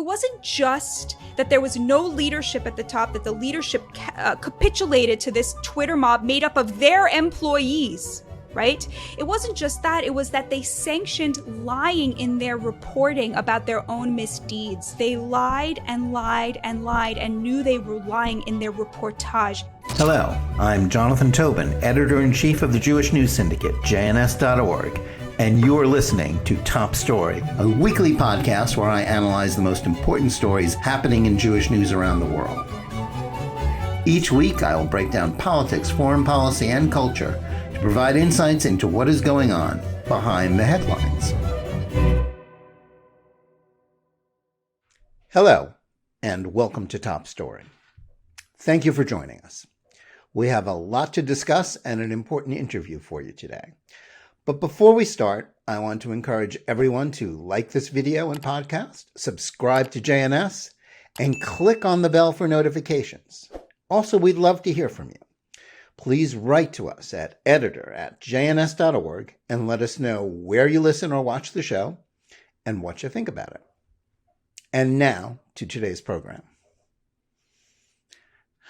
wasn't just that there was no leadership at the top, that the leadership capitulated to this Twitter mob made up of their employees, right? It wasn't just that, it was that they sanctioned lying in their reporting about their own misdeeds. They lied and lied and lied and knew they were lying in their reportage. Hello, I'm Jonathan Tobin, editor-in-chief of the Jewish News Syndicate, JNS.org, and you're listening to Top Story, a weekly podcast where I analyze the most important stories happening in Jewish news around the world. Each week, I will break down politics, foreign policy, and culture to provide insights into what is going on behind the headlines. Hello, and welcome to Top Story. Thank you for joining us. We have a lot to discuss and an important interview for you today. But before we start, I want to encourage everyone to like this video and podcast, subscribe to JNS, and click on the bell for notifications. Also, we'd love to hear from you. Please write to us at editor@jns.org and let us know where you listen or watch the show and what you think about it. And now to today's program.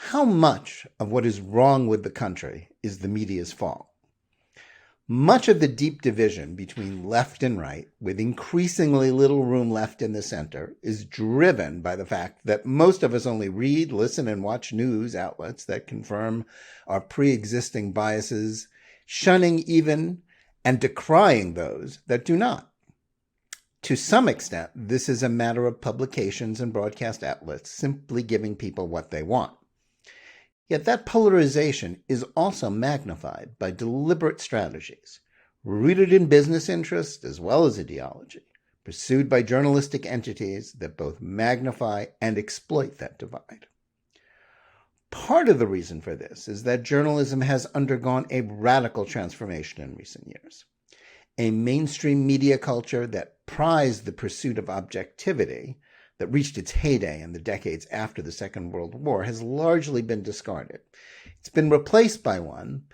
How much of what is wrong with the country is the media's fault? Much of the deep division between left and right, with increasingly little room left in the center, is driven by the fact that most of us only read, listen, and watch news outlets that confirm our pre-existing biases, shunning even and decrying those that do not. To some extent, this is a matter of publications and broadcast outlets simply giving people what they want. Yet that polarization is also magnified by deliberate strategies, rooted in business interest as well as ideology, pursued by journalistic entities that both magnify and exploit that divide. Part of the reason for this is that journalism has undergone a radical transformation in recent years. A mainstream media culture that prized the pursuit of objectivity that reached its heyday in the decades after the Second World War has largely been discarded. It's been replaced by one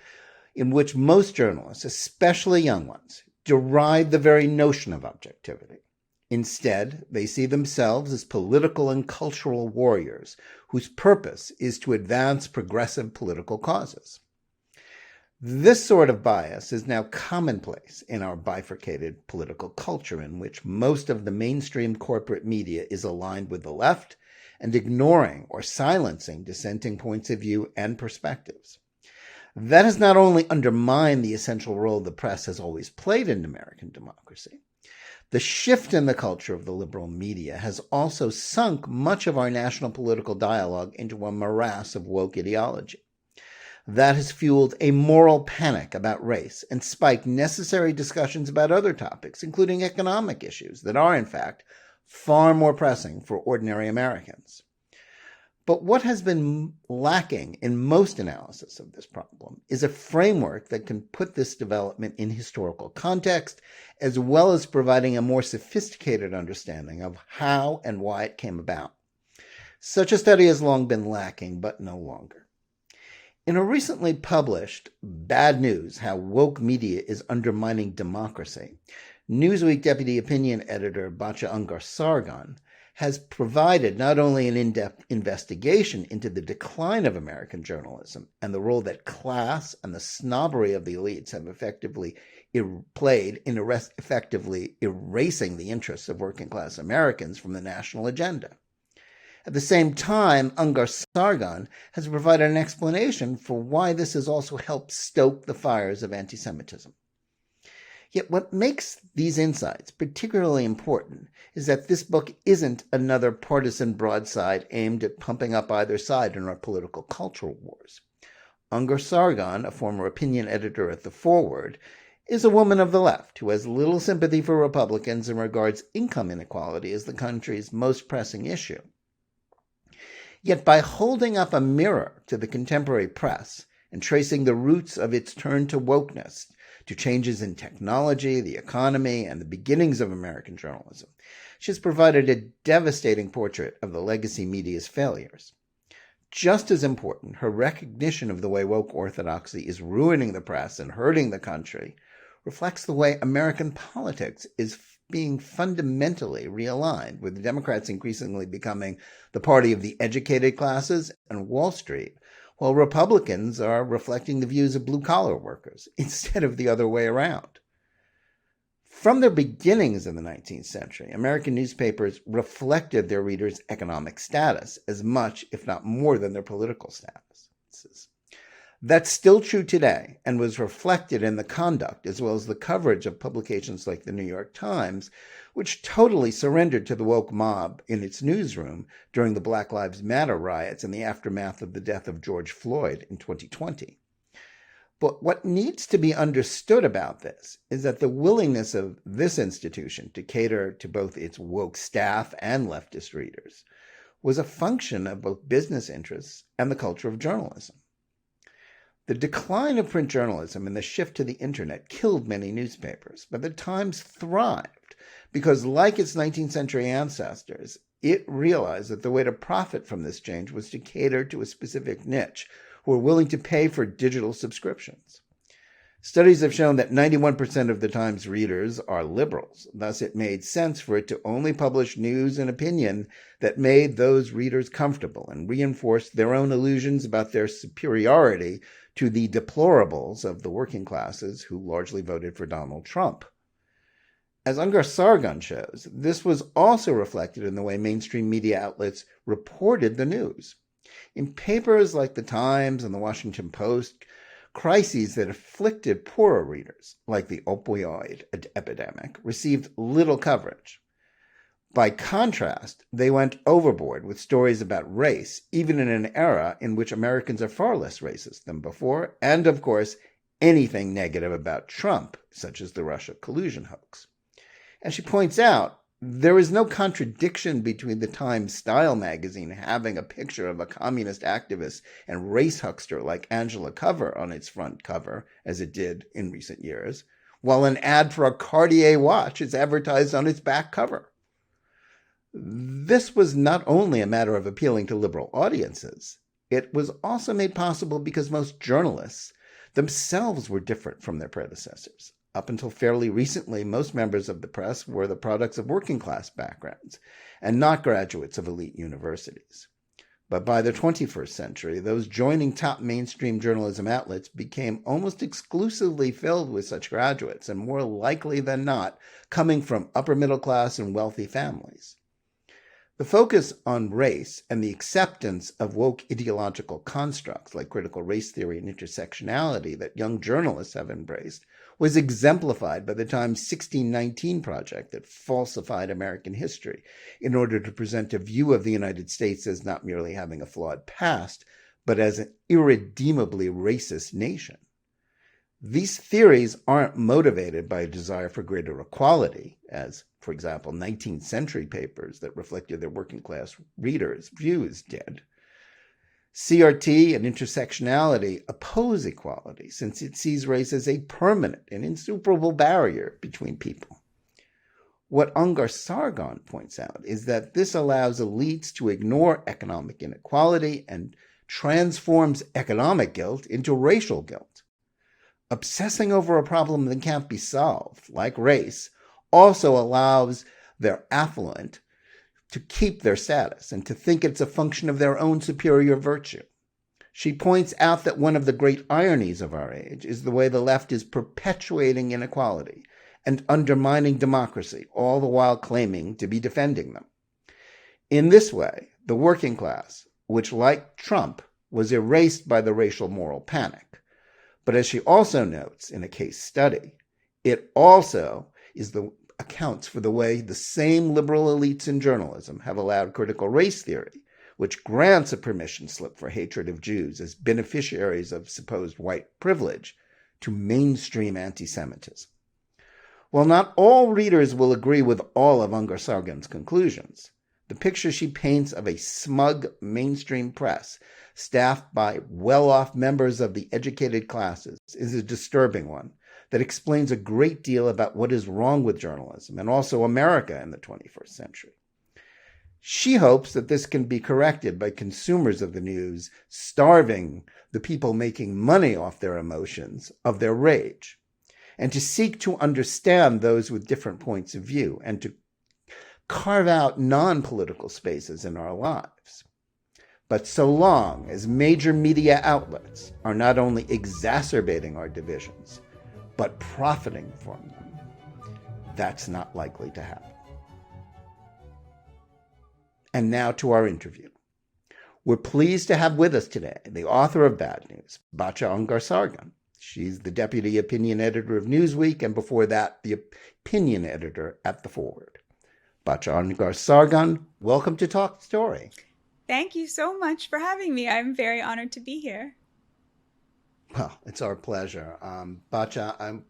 in which most journalists, especially young ones, deride the very notion of objectivity. Instead, they see themselves as political and cultural warriors whose purpose is to advance progressive political causes. This sort of bias is now commonplace in our bifurcated political culture in which most of the mainstream corporate media is aligned with the left and ignoring or silencing dissenting points of view and perspectives. That has not only undermined the essential role the press has always played in American democracy, the shift in the culture of the liberal media has also sunk much of our national political dialogue into a morass of woke ideology. That has fueled a moral panic about race and spiked necessary discussions about other topics, including economic issues that are, in fact, far more pressing for ordinary Americans. But what has been lacking in most analysis of this problem is a framework that can put this development in historical context, as well as providing a more sophisticated understanding of how and why it came about. Such a study has long been lacking, but no longer. In a recently published Bad News, How Woke Media is Undermining Democracy, Newsweek deputy opinion editor Batya Ungar-Sargon has provided not only an in-depth investigation into the decline of American journalism and the role that class and the snobbery of the elites have effectively played in effectively erasing the interests of working-class Americans from the national agenda. At the same time, Ungar-Sargon has provided an explanation for why this has also helped stoke the fires of anti-Semitism. Yet what makes these insights particularly important is that this book isn't another partisan broadside aimed at pumping up either side in our political cultural wars. Ungar-Sargon, a former opinion editor at The Forward, is a woman of the left who has little sympathy for Republicans and regards income inequality as the country's most pressing issue. Yet by holding up a mirror to the contemporary press and tracing the roots of its turn to wokeness, to changes in technology, the economy, and the beginnings of American journalism, she has provided a devastating portrait of the legacy media's failures. Just as important, her recognition of the way woke orthodoxy is ruining the press and hurting the country reflects the way American politics is being fundamentally realigned, with the Democrats increasingly becoming the party of the educated classes and Wall Street, while Republicans are reflecting the views of blue-collar workers instead of the other way around. From their beginnings in the 19th century, American newspapers reflected their readers' economic status as much, if not more, than their political status. That's still true today and was reflected in the conduct as well as the coverage of publications like the New York Times, which totally surrendered to the woke mob in its newsroom during the Black Lives Matter riots and the aftermath of the death of George Floyd in 2020. But what needs to be understood about this is that the willingness of this institution to cater to both its woke staff and leftist readers was a function of both business interests and the culture of journalism. The decline of print journalism and the shift to the internet killed many newspapers, but the Times thrived because, like its 19th century ancestors, it realized that the way to profit from this change was to cater to a specific niche who were willing to pay for digital subscriptions. Studies have shown that 91% of the Times readers are liberals. Thus, it made sense for it to only publish news and opinion that made those readers comfortable and reinforced their own illusions about their superiority to the deplorables of the working classes who largely voted for Donald Trump. As Ungar-Sargon shows, this was also reflected in the way mainstream media outlets reported the news. In papers like the Times and the Washington Post, crises that afflicted poorer readers, like the opioid epidemic, received little coverage. By contrast, they went overboard with stories about race, even in an era in which Americans are far less racist than before, and, of course, anything negative about Trump, such as the Russia collusion hoax. As she points out, there is no contradiction between the Times style magazine having a picture of a communist activist and race huckster like Angela Cover on its front cover, as it did in recent years, while an ad for a Cartier watch is advertised on its back cover. This was not only a matter of appealing to liberal audiences, it was also made possible because most journalists themselves were different from their predecessors. Up until fairly recently, most members of the press were the products of working-class backgrounds and not graduates of elite universities. But by the 21st century, those joining top mainstream journalism outlets became almost exclusively filled with such graduates, and more likely than not, coming from upper-middle-class and wealthy families. The focus on race and the acceptance of woke ideological constructs like critical race theory and intersectionality that young journalists have embraced was exemplified by the Times 1619 project that falsified American history in order to present a view of the United States as not merely having a flawed past, but as an irredeemably racist nation. These theories aren't motivated by a desire for greater equality, as, for example, 19th century papers that reflected their working class readers' views did. CRT and intersectionality oppose equality since it sees race as a permanent and insuperable barrier between people. What Ungar-Sargon points out is that this allows elites to ignore economic inequality and transforms economic guilt into racial guilt. Obsessing over a problem that can't be solved, like race, also allows their affluent to keep their status and to think it's a function of their own superior virtue. She points out that one of the great ironies of our age is the way the left is perpetuating inequality and undermining democracy, all the while claiming to be defending them. In this way, the working class, which, like Trump, was erased by the racial moral panic. But as she also notes in a case study, it also accounts for the way the same liberal elites in journalism have allowed critical race theory, which grants a permission slip for hatred of Jews as beneficiaries of supposed white privilege, to mainstream anti-Semitism. While not all readers will agree with all of Ungar-Sargon's conclusions, the picture she paints of a smug mainstream press staffed by well-off members of the educated classes is a disturbing one that explains a great deal about what is wrong with journalism and also America in the 21st century. She hopes that this can be corrected by consumers of the news starving the people making money off their emotions of their rage. and to seek to understand those with different points of view, and to carve out non-political spaces in our lives. But so long as major media outlets are not only exacerbating our divisions, but profiting from them, that's not likely to happen. And now to our interview. We're pleased to have with us today the author of Bad News, Batya Ungar-Sargon. She's the deputy opinion editor of Newsweek, and before that, the opinion editor at The Forward. Batya Ungar-Sargon, welcome to Talk Story. Thank you so much for having me. I'm very honored to be here. Well, it's our pleasure. Batya,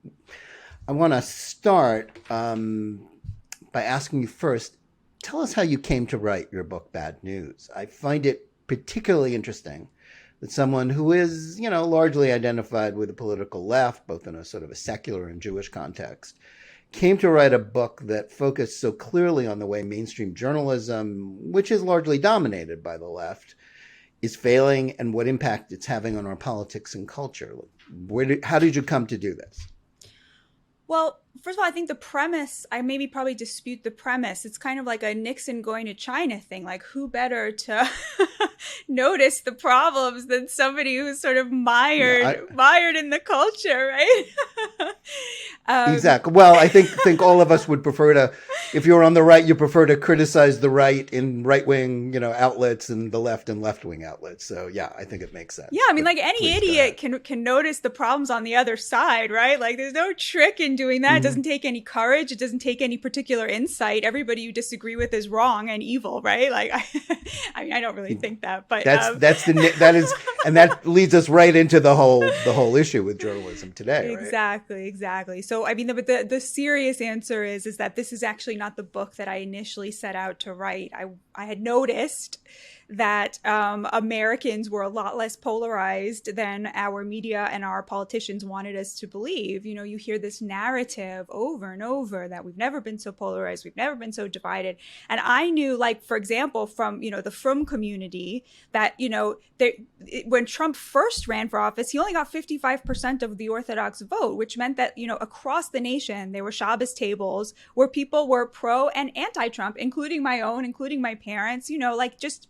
I want to start by asking you first, tell us how you came to write your book, Bad News. I find it particularly interesting that someone who is, largely identified with the political left, both in a sort of a secular and Jewish context, came to write a book that focused so clearly on the way mainstream journalism, which is largely dominated by the left, is failing and what impact it's having on our politics and culture. How did you come to do this? Well, first of all, I think the premise, I maybe probably dispute the premise. It's kind of like a Nixon going to China thing. Like, who better to notice the problems than somebody who's sort of mired in the culture, right? Exactly. Well, I think all of us would prefer to, if you're on the right, you prefer to criticize the right in right-wing, outlets and the left in left-wing outlets. So yeah, I think it makes sense. Yeah, I mean, like any idiot can notice the problems on the other side, right? Like there's no trick in doing that. Mm-hmm. It doesn't take any courage. It doesn't take any particular insight. Everybody you disagree with is wrong and evil, right? Like, I mean, I don't really think that, but that is, and that leads us right into the whole issue with journalism today. Exactly. So, I mean, the serious answer is that this is actually not the book that I initially set out to write. I had noticed that Americans were a lot less polarized than our media and our politicians wanted us to believe. You hear this narrative over and over that we've never been so polarized, we've never been so divided. And I knew, like, for example, from, the Frum community that, when Trump first ran for office, he only got 55% of the Orthodox vote, which meant that, across the nation, there were Shabbos tables where people were pro and anti-Trump, including my own, including my parents, just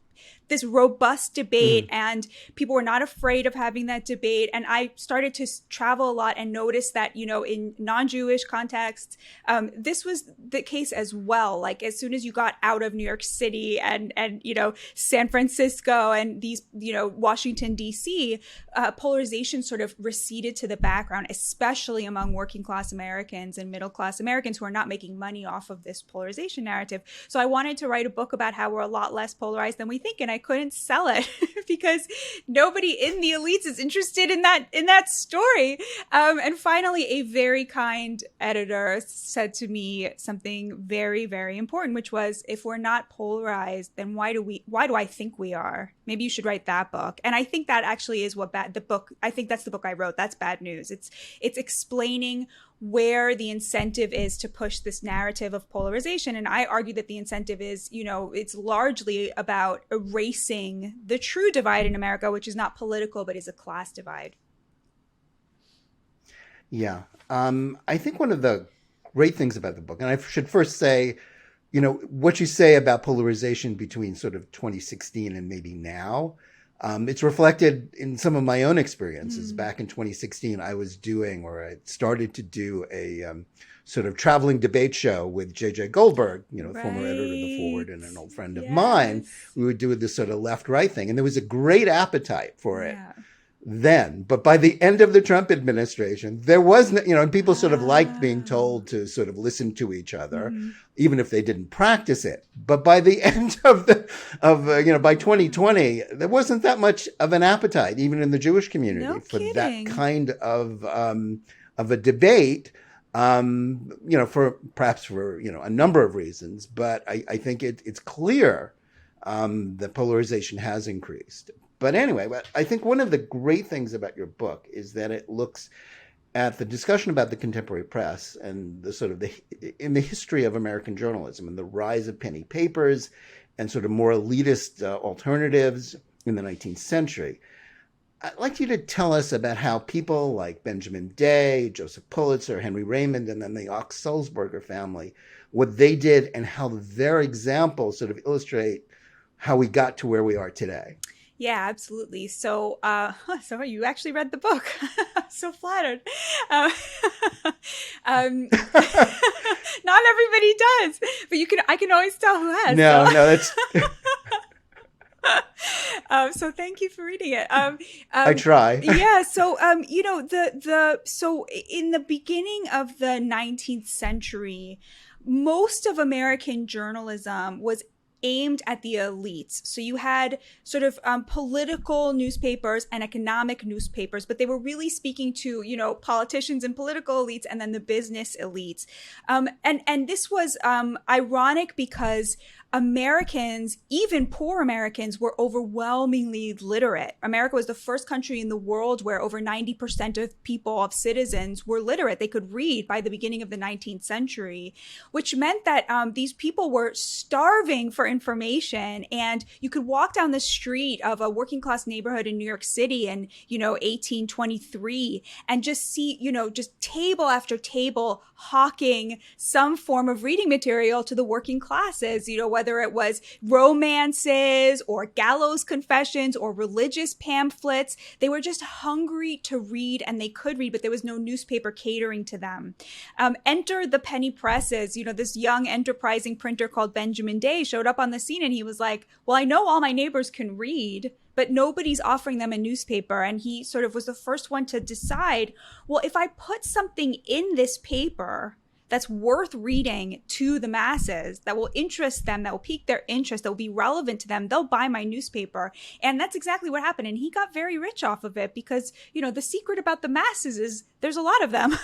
this robust debate, and people were not afraid of having that debate. And I started to travel a lot and notice that, in non-Jewish contexts, this was the case as well. Like as soon as you got out of New York City and San Francisco and these, Washington, D.C., polarization sort of receded to the background, especially among working class Americans and middle class Americans who are not making money off of this polarization narrative. So I wanted to write a book about how we're a lot less polarized than we think. And I couldn't sell it because nobody in the elites is interested in that story. And finally, a very kind editor said to me something very, very important, which was, if we're not polarized, then why do I think we are? Maybe you should write that book. And I think that actually is I think that's the book I wrote. That's Bad News. It's explaining where the incentive is to push this narrative of polarization. And I argue that the incentive is, it's largely about erasing the true divide in America, which is not political, but is a class divide. Yeah. I think one of the great things about the book, and I should first say, what you say about polarization between sort of 2016 and maybe now, it's reflected in some of my own experiences. Back in 2016, I started to do a sort of traveling debate show with J.J. Goldberg, former editor of The Forward and an old friend of mine. We would do this sort of left-right thing. And there was a great appetite for it then. But by the end of the Trump administration, there was, and people sort of liked being told to sort of listen to each other, even if they didn't practice it. But by the end by 2020, there wasn't that much of an appetite, even in the Jewish community, for that kind of a debate. For a number of reasons, but I think it's clear that polarization has increased. But anyway, I think one of the great things about your book is that it looks at the discussion about the contemporary press and the sort of in the history of American journalism and the rise of penny papers and sort of more elitist alternatives in the 19th century. I'd like you to tell us about how people like Benjamin Day, Joseph Pulitzer, Henry Raymond, and then the Ox-Sulzberger family, what they did and how their examples sort of illustrate how we got to where we are today. Yeah, absolutely. So, so you actually read the book. I'm so flattered. Um, not everybody does, but I can always tell who has. No, so. no, that's. So thank you for reading it. I try. Yeah. So, so in the beginning of the 19th century, most of American journalism was aimed at the elites. So you had sort of political newspapers and economic newspapers, but they were really speaking to, politicians and political elites and then the business elites. And this was ironic because Americans, even poor Americans, were overwhelmingly literate. America was the first country in the world where over 90% of people, of citizens, were literate. They could read by the beginning of the 19th century, which meant that these people were starving for information. And you could walk down the street of a working class neighborhood in New York City in, 1823 and just see, just table after table hawking some form of reading material to the working classes, whether it was romances or gallows confessions or religious pamphlets. They were just hungry to read and they could read, but there was no newspaper catering to them. Enter the penny presses. This young enterprising printer called Benjamin Day showed up on the scene and he was like, well, I know all my neighbors can read, but nobody's offering them a newspaper. And he sort of was the first one to decide, well, if I put something in this paper that's worth reading to the masses, that will interest them, that will pique their interest, that will be relevant to them, they'll buy my newspaper. And that's exactly what happened. And he got very rich off of it because, the secret about the masses is there's a lot of them.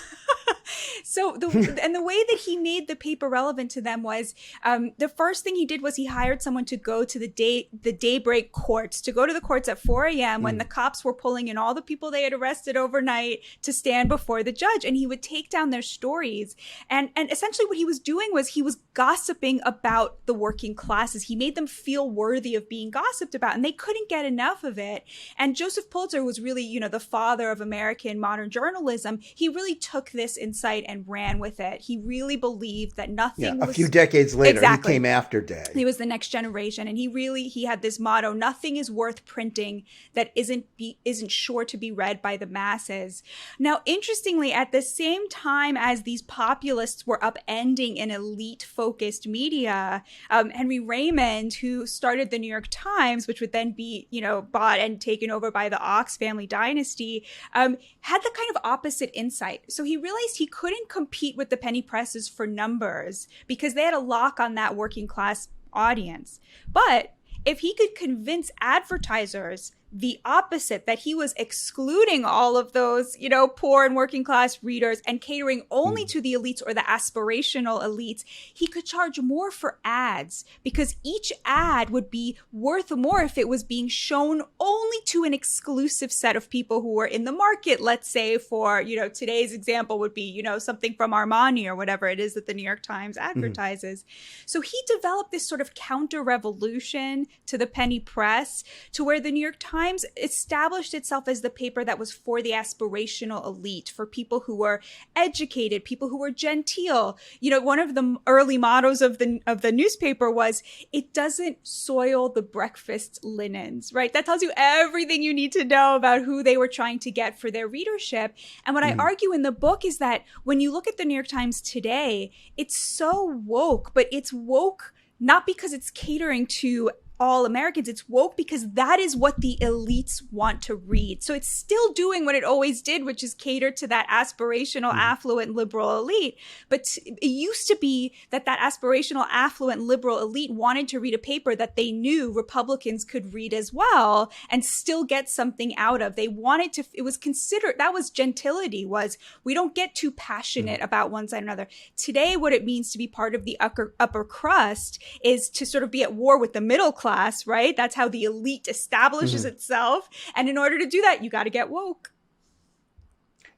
So the way that he made the paper relevant to them was the first thing he did was he hired someone to go to the daybreak courts, to go to the courts at 4 a.m. when the cops were pulling in all the people they had arrested overnight to stand before the judge. And he would take down their stories. And essentially what he was doing was he was gossiping about the working classes. He made them feel worthy of being gossiped about, and they couldn't get enough of it. And Joseph Pulitzer was really, the father of American modern journalism. He really took this insight and ran with it. He really believed that nothing was... A few decades later, Exactly. He came after Day. He was the next generation. And he had this motto, nothing is worth printing that isn't sure to be read by the masses. Now, interestingly, at the same time as these populists were upending an elite-focused media, Henry Raymond, who started the New York Times, which would then be, bought and taken over by the Ox family dynasty, had the kind of opposite insight. So he realized he couldn't compete with the penny presses for numbers because they had a lock on that working class audience. But if he could convince advertisers the opposite, that he was excluding all of those, poor and working class readers and catering only to the elites or the aspirational elites, he could charge more for ads because each ad would be worth more if it was being shown only to an exclusive set of people who were in the market. Let's say for, today's example would be, something from Armani or whatever it is that the New York Times advertises. So he developed this sort of counter revolution to the penny press to where the New York Times established itself as the paper that was for the aspirational elite, for people who were educated, people who were genteel. One of the early mottos of the newspaper was, it doesn't soil the breakfast linens, right? That tells you everything you need to know about who they were trying to get for their readership. And what I argue in the book is that when you look at the New York Times today, it's so woke, but it's woke not because it's catering to all Americans. It's woke because that is what the elites want to read. So it's still doing what it always did, which is cater to that aspirational, affluent, liberal elite. But it used to be that aspirational, affluent, liberal elite wanted to read a paper that they knew Republicans could read as well and still get something out of. They wanted to, it was considered, that was gentility, was we don't get too passionate about one side or another. Today, what it means to be part of the upper crust is to sort of be at war with the middle class. Right? That's how the elite establishes itself. And in order to do that, you got to get woke.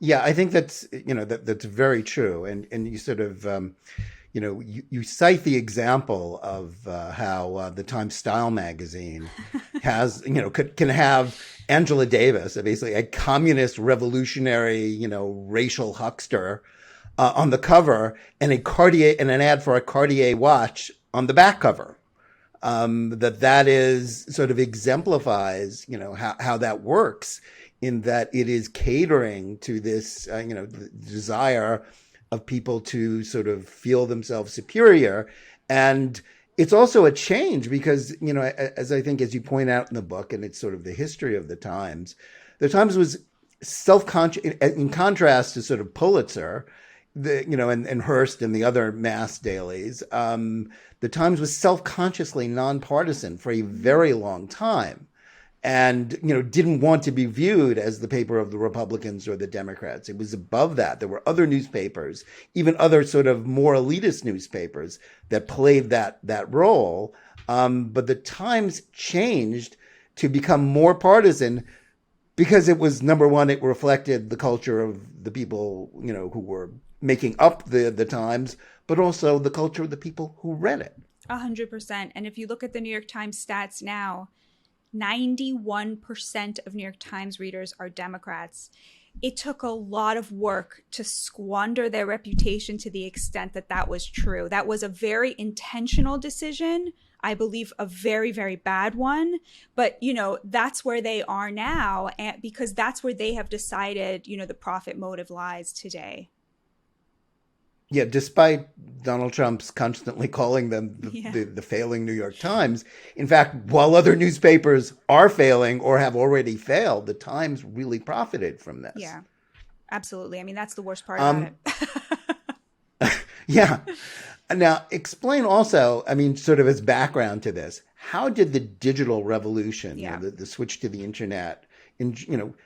Yeah, I think that's, that's very true. And you sort of, you cite the example of how the Times Style magazine has, can have Angela Davis, basically a communist revolutionary, racial huckster on the cover, and an ad for a Cartier watch on the back cover. That is sort of exemplifies, how that works, in that it is catering to this, the desire of people to sort of feel themselves superior. And it's also a change because, as I think, as you point out in the book, and it's sort of the history of the Times was self-conscious, in contrast to sort of Pulitzer, and Hearst and the other mass dailies. The Times was self-consciously nonpartisan for a very long time, and didn't want to be viewed as the paper of the Republicans or the Democrats. It was above that. There were other newspapers, even other sort of more elitist newspapers, that played that role. But the Times changed to become more partisan because it was, number one, it reflected the culture of the people who were making up the Times, but also the culture of the people who read it. 100%. And if you look at the New York Times stats now, 91% of New York Times readers are Democrats. It took a lot of work to squander their reputation to the extent that was true. That was a very intentional decision. I believe a very, very bad one. But, that's where they are now, and because that's where they have decided, the profit motive lies today. Yeah, despite Donald Trump's constantly calling them the failing New York Times. In fact, while other newspapers are failing or have already failed, the Times really profited from this. Yeah, absolutely. I mean, that's the worst part about it. Yeah. Now, explain also, sort of as background to this, how did the digital revolution, the switch to the internet,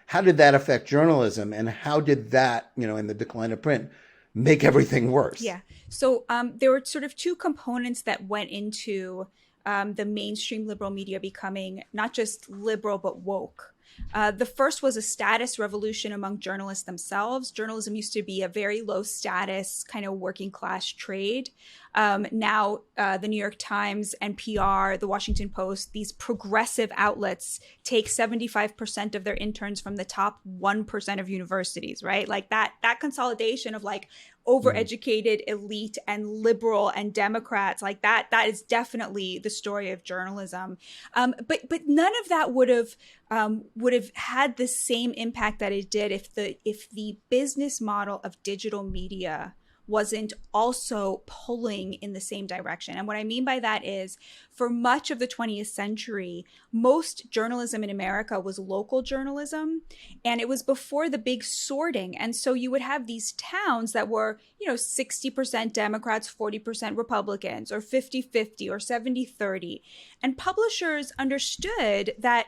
how did that affect journalism, and how did that, in the decline of print, make everything worse? Yeah. So there were sort of two components that went into the mainstream liberal media becoming not just liberal, but woke. The first was a status revolution among journalists themselves. Journalism used to be a very low status kind of working class trade. Now, the New York Times, NPR, the Washington Post, these progressive outlets take 75% of their interns from the top 1% of universities, right? Like that consolidation of like overeducated elite and liberal and Democrats, like that is definitely the story of journalism. But none of that would have had the same impact that it did if the business model of digital media wasn't also pulling in the same direction. And what I mean by that is, for much of the 20th century, most journalism in America was local journalism, and it was before the big sorting. And so you would have these towns that were, 60% Democrats, 40% Republicans, or 50-50 or 70-30. And publishers understood that,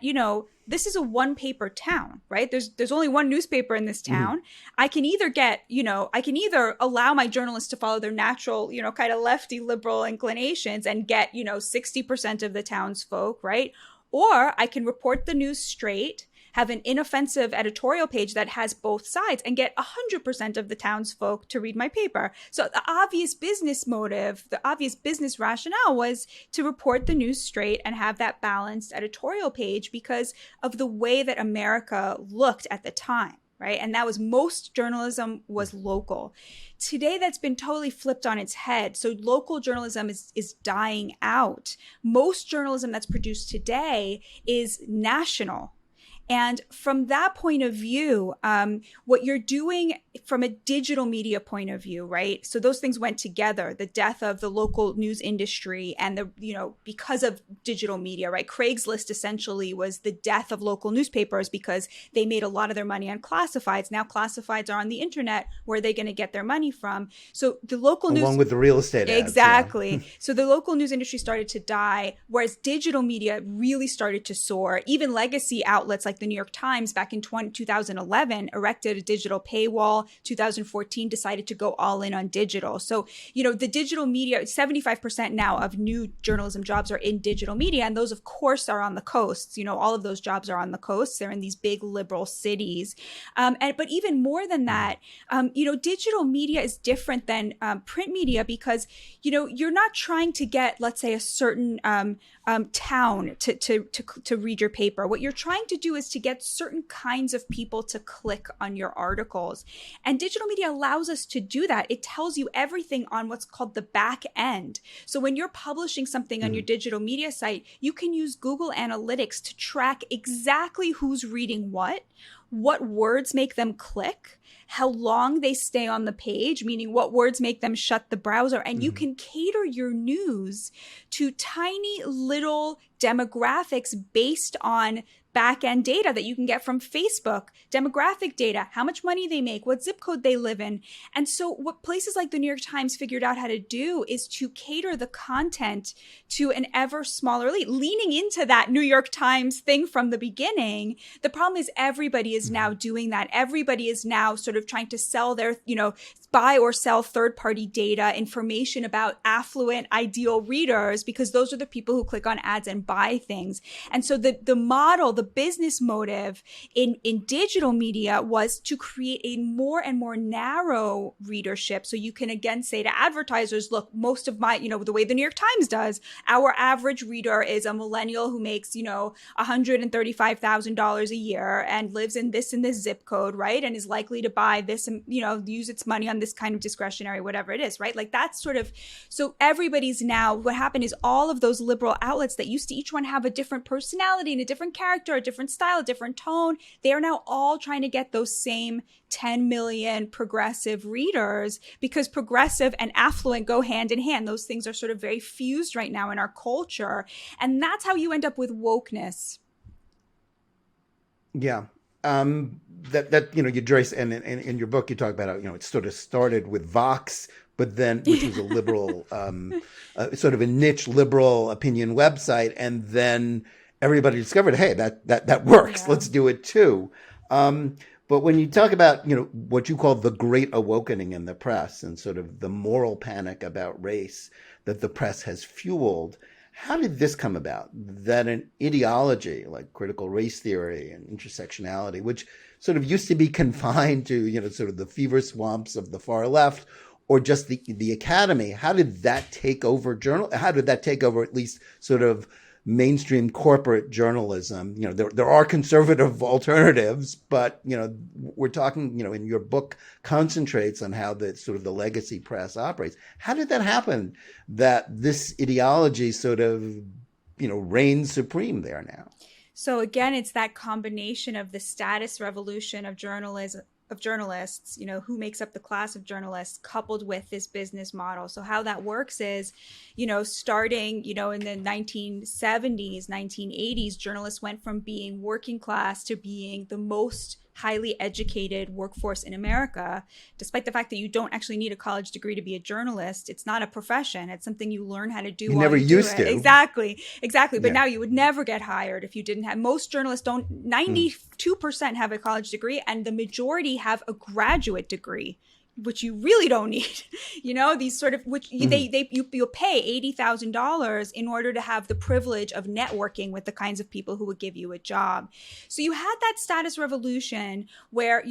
this is a one paper town, right? There's only one newspaper in this town. I can either allow my journalists to follow their natural, kind of lefty liberal inclinations and get, 60% of the townsfolk, right? Or I can report the news straight, have an inoffensive editorial page that has both sides, and get 100% of the townsfolk to read my paper. So the obvious business motive, the obvious business rationale was to report the news straight and have that balanced editorial page because of the way that America looked at the time, right? And that was, most journalism was local. Today, that's been totally flipped on its head. So local journalism is dying out. Most journalism that's produced today is national. And from that point of view, what you're doing from a digital media point of view, right? So those things went together, the death of the local news industry and because of digital media, right? Craigslist essentially was the death of local newspapers because they made a lot of their money on classifieds. Now classifieds are on the internet. Where are they going to get their money from? So the local news... Along with the real estate ads. Exactly. Yeah. So the local news industry started to die, whereas digital media really started to soar. Even legacy outlets like the New York Times back in 2011 erected a digital paywall. 2014 decided to go all in on digital. So, the digital media, 75% now of new journalism jobs are in digital media. And those, of course, are on the coasts. All of those jobs are on the coasts. They're in these big liberal cities. But even more than that, digital media is different than print media because, you're not trying to get, let's say, a certain town to read your paper. What you're trying to do is to get certain kinds of people to click on your articles. And digital media allows us to do that. It tells you everything on what's called the back end. So when you're publishing something on your digital media site, you can use Google Analytics to track exactly who's reading what words make them click, how long they stay on the page, meaning what words make them shut the browser. And you can cater your news to tiny little demographics based on back-end data that you can get from Facebook, demographic data, how much money they make, what zip code they live in. And so what places like the New York Times figured out how to do is to cater the content to an ever smaller elite, leaning into that New York Times thing from the beginning. The problem is everybody is now doing that. Everybody is now sort of trying to sell their, buy or sell third-party data, information about affluent, ideal readers, because those are the people who click on ads and buy things. And so the model, the business motive in digital media was to create a more and more narrow readership. So you can again say to advertisers, look, most of my, the way the New York Times does, our average reader is a millennial who makes, $135,000 a year and lives in this zip code, right? And is likely to buy this and, use its money on this kind of discretionary, whatever it is, right? Like that's sort of, so everybody's now, what happened is all of those liberal outlets that used to each one have a different personality and a different character, a different style, a different tone, they are now all trying to get those same 10 million progressive readers, because progressive and affluent go hand in hand. Those things are sort of very fused right now in our culture. And that's how you end up with wokeness. Yeah. That you address, and in your book you talk about how, it sort of started with Vox, but then, which was a liberal, sort of a niche liberal opinion website. And then everybody discovered, hey, that works. Yeah. Let's do it too. But when you talk about, what you call the great awakening in the press and sort of the moral panic about race that the press has fueled, how did this come about? That an ideology like critical race theory and intersectionality, which sort of used to be confined to, sort of the fever swamps of the far left or just the academy, how did that take over how did that take over at least sort of mainstream corporate journalism? There are conservative alternatives, but, we're talking, in your book concentrates on how the sort of the legacy press operates. How did that happen that this ideology sort of, reigns supreme there now? So again, it's that combination of the status revolution of journalism, of journalists, who makes up the class of journalists, coupled with this business model. So how that works is, starting, in the 1970s, 1980s, journalists went from being working class to being the most highly educated workforce in America, despite the fact that you don't actually need a college degree to be a journalist. It's not a profession. It's something you learn how to do. You never used to. Exactly. But now you would never get hired if you didn't have, most journalists don't, 92% have a college degree, and the majority have a graduate degree, which you really don't need, these sort of, which you'll pay $80,000 in order to have the privilege of networking with the kinds of people who would give you a job. So you had that status revolution where,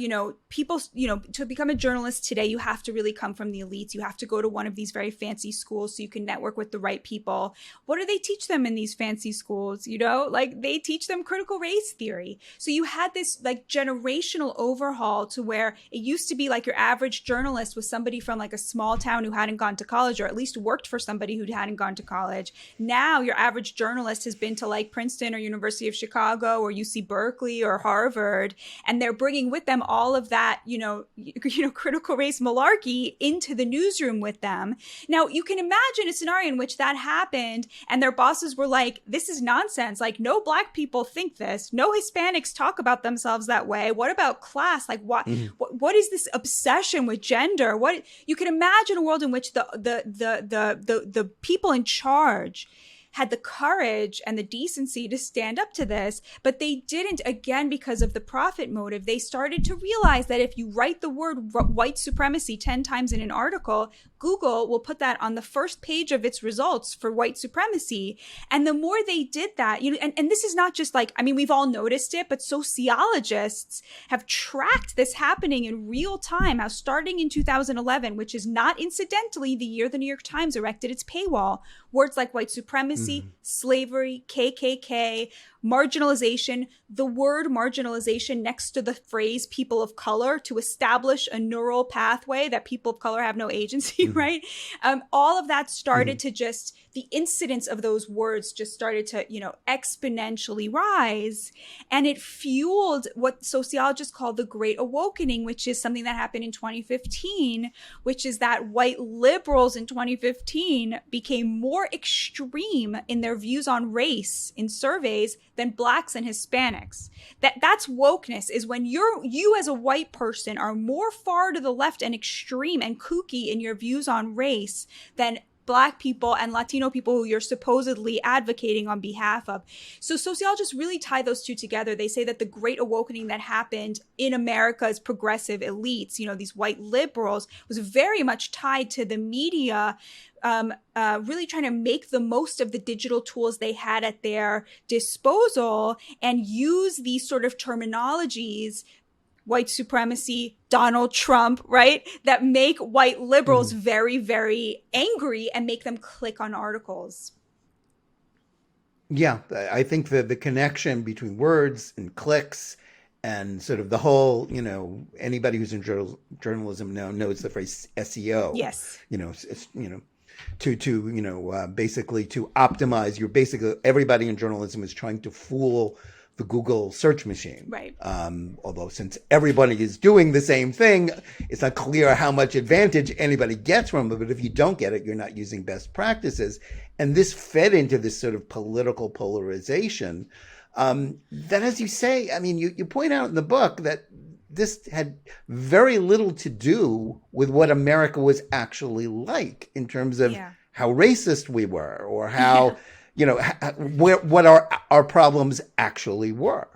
people, to become a journalist today, you have to really come from the elites. You have to go to one of these very fancy schools so you can network with the right people. What do they teach them in these fancy schools? They teach them critical race theory. So you had this like generational overhaul to where it used to be like your average journalist was somebody from like a small town who hadn't gone to college, or at least worked for somebody who hadn't gone to college. Now your average journalist has been to like Princeton or University of Chicago or UC Berkeley or Harvard, and they're bringing with them all of that, critical race malarkey into the newsroom with them. Now you can imagine a scenario in which that happened and their bosses were like, this is nonsense. Like, no Black people think this. No Hispanics talk about themselves that way. What about class? Like, what is this obsession with gender? What you can imagine a world in which the people in charge had the courage and the decency to stand up to this, but they didn't, again, because of the profit motive. They started to realize that if you write the word white supremacy 10 times in an article, Google will put that on the first page of its results for white supremacy. And the more they did that, and this is not just like, we've all noticed it, but sociologists have tracked this happening in real time, how starting in 2011, which is not incidentally the year the New York Times erected its paywall, Words like white supremacy, slavery, KKK, marginalization, the word marginalization next to the phrase people of color to establish a neural pathway that people of color have no agency, right? All of that started to just, the incidence of those words just started to, exponentially rise. And it fueled what sociologists call the Great Awakening, which is something that happened in 2015, which is that white liberals in 2015 became more extreme in their views on race in surveys than blacks and Hispanics. That's wokeness, is when you as a white person are more far to the left and extreme and kooky in your views on race than Black people and Latino people who you're supposedly advocating on behalf of. So sociologists really tie those two together. They say that the Great Awakening that happened in America's progressive elites, these white liberals, was very much tied to the media really trying to make the most of the digital tools they had at their disposal and use these sort of terminologies, white supremacy, Donald Trump, right? That make white liberals very, very angry and make them click on articles. Yeah, I think the connection between words and clicks and sort of the whole, anybody who's in journalism now knows the phrase SEO. Yes. Basically to optimize everybody in journalism is trying to fool the Google search machine. Right. Although since everybody is doing the same thing, it's not clear how much advantage anybody gets from it. But if you don't get it, you're not using best practices. And this fed into this sort of political polarization. That, as you say, you point out in the book that this had very little to do with what America was actually like in terms of how racist we were or how... what our problems actually were.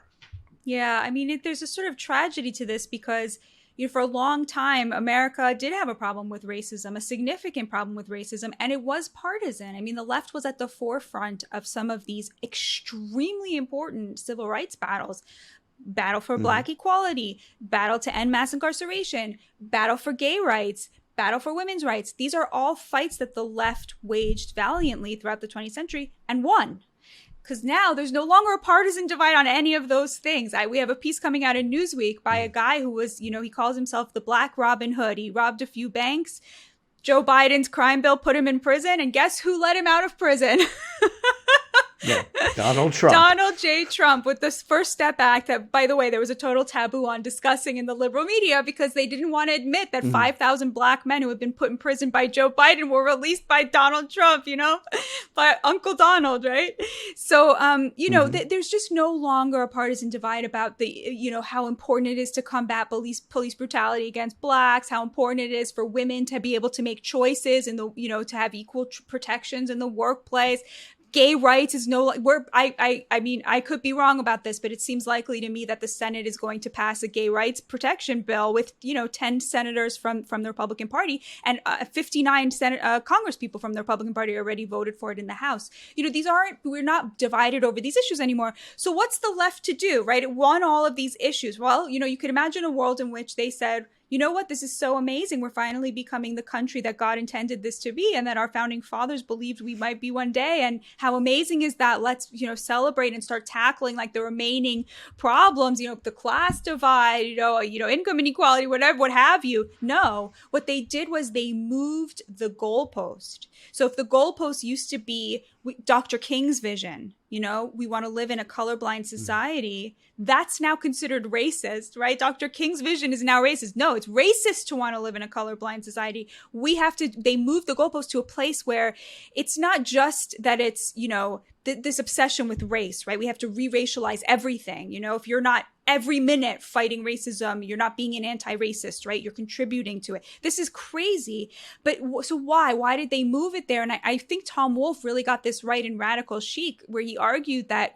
Yeah, there's a sort of tragedy to this because, for a long time, America did have a problem with racism, a significant problem with racism, and it was partisan. The left was at the forefront of some of these extremely important civil rights battles. Battle for Black equality, battle to end mass incarceration, battle for gay rights, battle for women's rights. These are all fights that the left waged valiantly throughout the 20th century and won. Because now there's no longer a partisan divide on any of those things. We have a piece coming out in Newsweek by a guy who was, he calls himself the Black Robin Hood. He robbed a few banks. Joe Biden's crime bill put him in prison. And guess who let him out of prison? Yeah, Donald Trump. Donald J. Trump with this First Step Act that, by the way, there was a total taboo on discussing in the liberal media because they didn't want to admit that 5,000 Black men who had been put in prison by Joe Biden were released by Donald Trump, by Uncle Donald, right? So, there's just no longer a partisan divide about how important it is to combat police brutality against Blacks, how important it is for women to be able to make choices and to have equal protections in the workplace. Gay rights is I could be wrong about this, but it seems likely to me that the Senate is going to pass a gay rights protection bill with, 10 senators from the Republican Party and 59 Congress people from the Republican Party already voted for it in the House. We're not divided over these issues anymore. So what's the left to do, right? It won all of these issues. Well, you could imagine a world in which they said, you know what? This is so amazing. We're finally becoming the country that God intended this to be and that our founding fathers believed we might be one day. And how amazing is that? Let's, celebrate and start tackling like the remaining problems, the class divide, income inequality, whatever, what have you. No, what they did was they moved the goalpost. So if the goalpost used to be Dr. King's vision, we want to live in a colorblind society, that's now considered racist, right? Dr. King's vision is now racist. No, it's racist to want to live in a colorblind society. They moved the goalpost to a place where it's not just that it's, this obsession with race, right? We have to re-racialize everything. If you're not every minute fighting racism, you're not being an anti-racist, right? You're contributing to it. This is crazy. But so why? Why did they move it there? And I think Tom Wolfe really got this right in Radical Chic, where he argued that,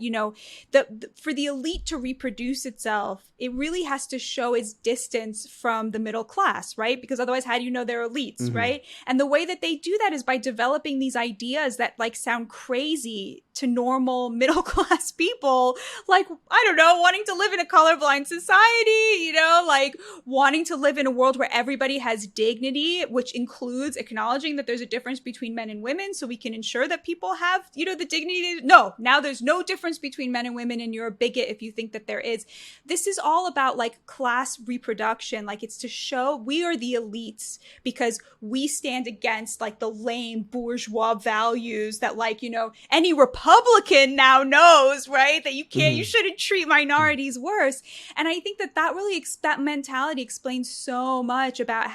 for the elite to reproduce itself, it really has to show its distance from the middle class, right? Because otherwise, how do you know they're elites, right? And the way that they do that is by developing these ideas that sound crazy to normal middle class people, wanting to live in a colorblind society, like wanting to live in a world where everybody has dignity, which includes acknowledging that there's a difference between men and women so we can ensure that people have, the dignity. No, now there's no difference between men and women and you're a bigot if you think that there is. This is all about like class reproduction. Like it's to show we are the elites because we stand against like the lame bourgeois values that like, any Republican now knows, right? That you shouldn't treat minorities worse. And I think that really, that mentality explains so much about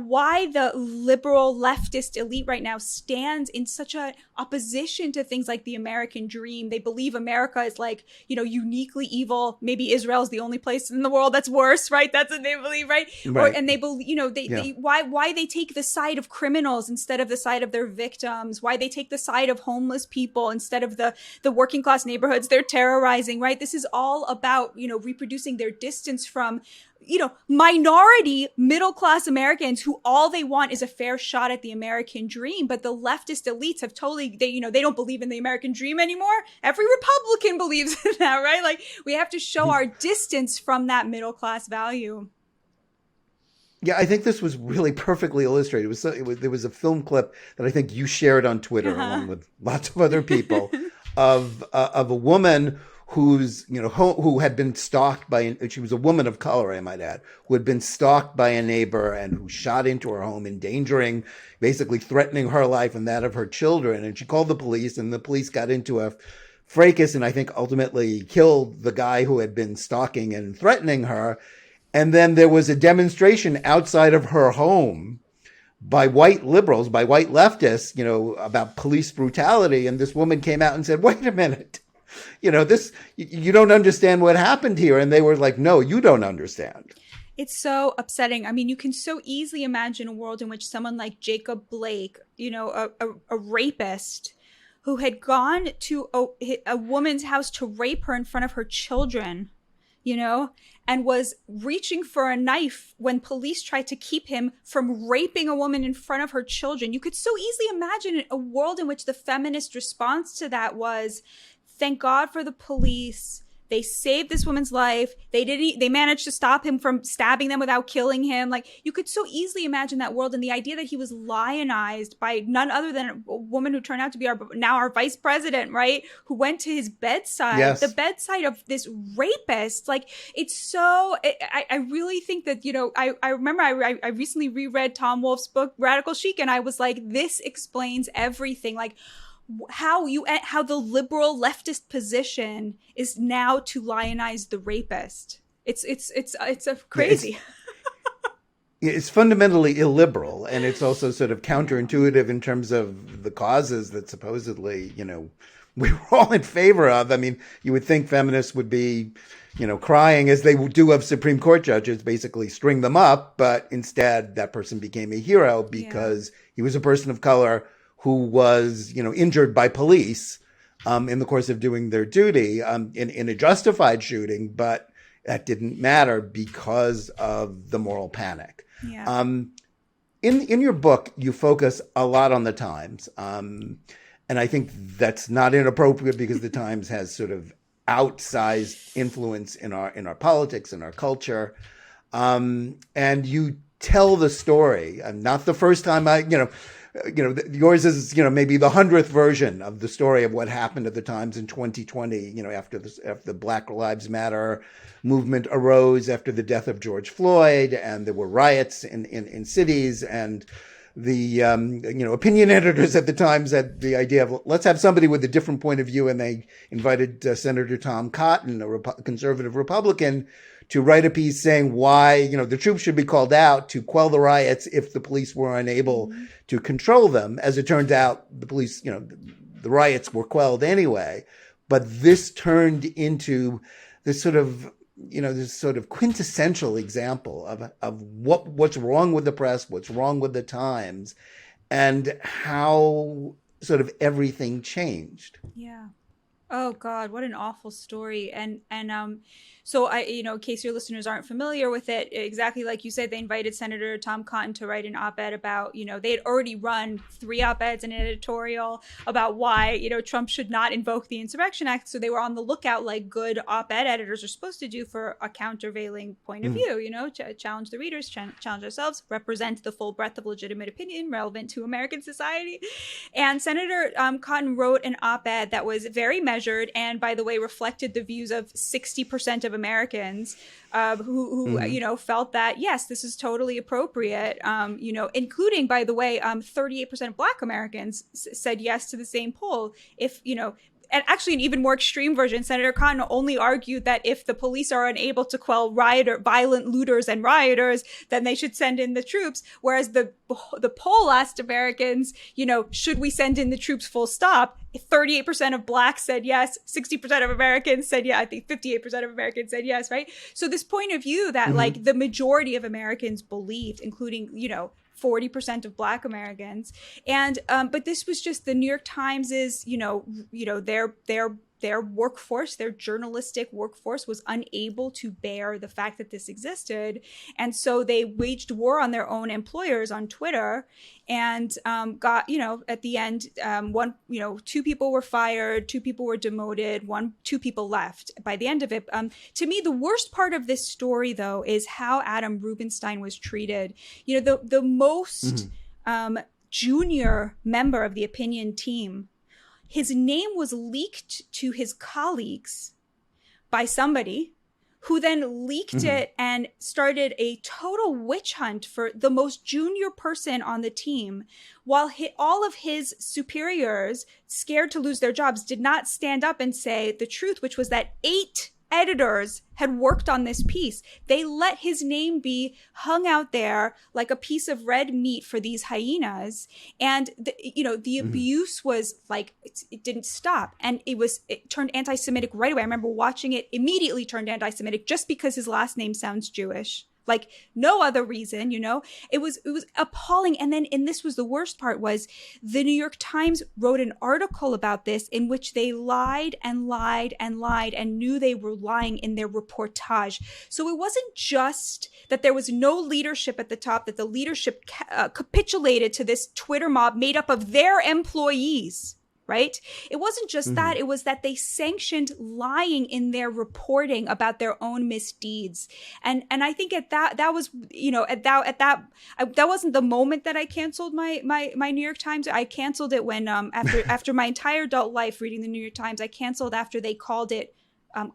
why the liberal leftist elite right now stands in such a opposition to things like the American dream. They believe America is like, uniquely evil. Maybe Israel's the only place in the world that's worse, right? That's what they believe, right? And they believe, why they take the side of criminals instead of the side of their victims, why they take the side of homeless people instead of the working class neighborhoods they're terrorizing, right? This is all about, reproducing their distance from, minority middle class Americans who all they want is a fair shot at the American dream. But the leftist elites have totally, they don't believe in the American dream anymore. Every Republican believes in that, right? Like we have to show our distance from that middle class value. Yeah, I think this was really perfectly illustrated. There was a film clip that I think you shared on Twitter along with lots of other people of a woman who had been stalked she was a woman of color, I might add, who had been stalked by a neighbor and who shot into her home, basically threatening her life and that of her children. And she called the police, and the police got into a fracas and I think ultimately killed the guy who had been stalking and threatening her. And then there was a demonstration outside of her home by white liberals, by white leftists, about police brutality. And this woman came out and said, wait a minute, you don't understand what happened here. And they were like, no, you don't understand. It's so upsetting. I mean, you can so easily imagine a world in which someone like Jacob Blake, a rapist who had gone to a woman's house to rape her in front of her children, and was reaching for a knife when police tried to keep him from raping a woman in front of her children. You could so easily imagine a world in which the feminist response to that was, thank God for the police. They saved this woman's life. They managed to stop him from stabbing them without killing him. Like, you could so easily imagine that world, and the idea that he was lionized by none other than a woman who turned out to be our vice president, right? Who went to his bedside, yes. The bedside of this rapist. Like, it's so, I really think that, I remember I recently reread Tom Wolfe's book, Radical Chic, and I was like, this explains everything. Like, how the liberal leftist position is now to lionize the rapist. It's crazy. It's fundamentally illiberal, and it's also sort of counterintuitive in terms of the causes that supposedly, we were all in favor of. I mean, you would think feminists would be, crying as they do of Supreme Court judges, basically string them up, but instead that person became a hero because he was a person of color who was, injured by police in the course of doing their duty in a justified shooting, but that didn't matter because of the moral panic. Yeah. In your book, you focus a lot on the Times, and I think that's not inappropriate because the Times has sort of outsized influence in our politics, in our culture, and you tell the story. And not the first time yours is, maybe the 100th version of the story of what happened at the Times in 2020, after the Black Lives Matter movement arose after the death of George Floyd, and there were riots in cities, and the, opinion editors at the Times had the idea of, let's have somebody with a different point of view. And they invited Senator Tom Cotton, a conservative Republican, to write a piece saying why, the troops should be called out to quell the riots if the police were unable to control them. As it turned out, the police, the riots were quelled anyway. But this turned into this sort of quintessential example of what's wrong with the press, what's wrong with the Times, and how sort of everything changed. Yeah. Oh God, what an awful story. And so I, in case your listeners aren't familiar with it, exactly like you said, they invited Senator Tom Cotton to write an op-ed about, they had already run 3 op-eds and an editorial about why, Trump should not invoke the Insurrection Act. So they were on the lookout, like good op-ed editors are supposed to do, for a countervailing point of view, challenge the readers, challenge ourselves, represent the full breadth of legitimate opinion relevant to American society. And Senator Cotton wrote an op-ed that was very measured and, by the way, reflected the views of 60% of Americans who felt that, yes, this is totally appropriate, including, by the way, 38% of Black Americans said yes to the same poll. And actually, an even more extreme version, Senator Cotton only argued that if the police are unable to quell violent looters and rioters, then they should send in the troops. Whereas the poll asked Americans, should we send in the troops full stop? 38% of Blacks said yes. 60% of Americans said yeah. I think 58% of Americans said yes, right? So this point of view that like the majority of Americans believed, including, 40% of Black Americans. And but this was just the New York Times's, their workforce, their journalistic workforce was unable to bear the fact that this existed. And so they waged war on their own employers on Twitter and got, at the end, 2 people were fired, 2 people were demoted, 2 people left by the end of it. To me, the worst part of this story, though, is how Adam Rubenstein was treated. The most junior member of the opinion team, his name was leaked to his colleagues by somebody who then leaked it and started a total witch hunt for the most junior person on the team, while all of his superiors, scared to lose their jobs, did not stand up and say the truth, which was that 8 editors had worked on this piece. They let his name be hung out there like a piece of red meat for these hyenas. And the abuse was like, it didn't stop. And it turned anti-Semitic right away. I remember watching it, immediately turned anti-Semitic just because his last name sounds Jewish. Like no other reason, it was appalling. And this was the worst part, was the New York Times wrote an article about this in which they lied and lied and lied and knew they were lying in their reportage. So it wasn't just that there was no leadership at the top, that the leadership capitulated to this Twitter mob made up of their employees. Right? It wasn't just that. It was that they sanctioned lying in their reporting about their own misdeeds. And I think that was, that wasn't the moment that I canceled my New York Times. I canceled it when, after my entire adult life reading the New York Times, I canceled after they called it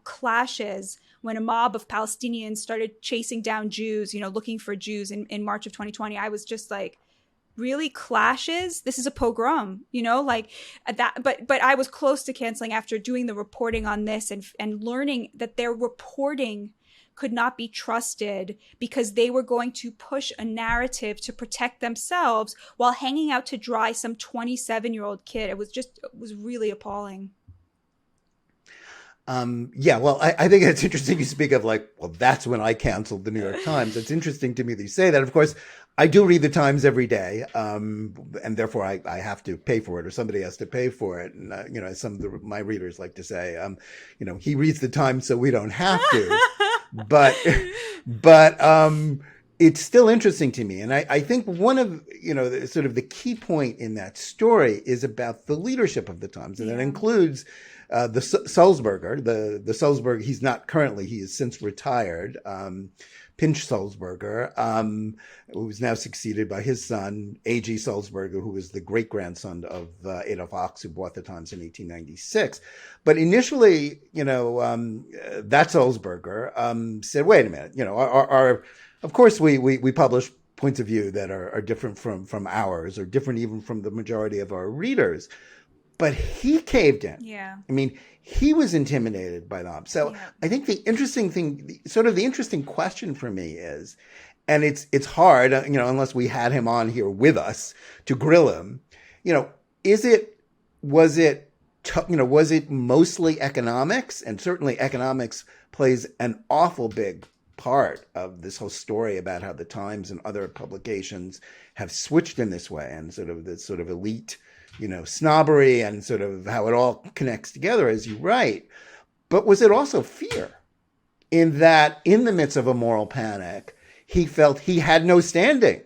clashes, when a mob of Palestinians started chasing down Jews, looking for Jews in March of 2020. I was just like, really, clashes? This is a pogrom, like that. But I was close to canceling after doing the reporting on this and learning that their reporting could not be trusted because they were going to push a narrative to protect themselves while hanging out to dry some 27-year-old kid. It was really appalling. Well, I think it's interesting you speak of that's when I canceled the New York Times. It's interesting to me that you say that. Of course, I do read the Times every day, and therefore I have to pay for it, or somebody has to pay for it. And, as some of my readers like to say, he reads the Times so we don't have to. but it's still interesting to me. And I think one of, sort of the key point in that story is about the leadership of the Times. And that includes the Sulzberger, the Sulzberger, he's not currently, he has since retired, Pinch Sulzberger, who's now succeeded by his son, A.G. Sulzberger, who was the great-grandson of Adolf Ochs, who bought the Times in 1896. But initially, that Sulzberger said, wait a minute, of course we publish points of view that are different from ours, or different even from the majority of our readers. But he caved in. Yeah. I mean, he was intimidated by them. So I think the interesting thing, sort of the interesting question for me is, and it's hard, unless we had him on here with us to grill him, was it mostly economics? And certainly economics plays an awful big part of this whole story about how the Times and other publications have switched in this way, and sort of this sort of elite snobbery and sort of how it all connects together, as you write. But was it also fear in that in the midst of a moral panic, he felt he had no standing?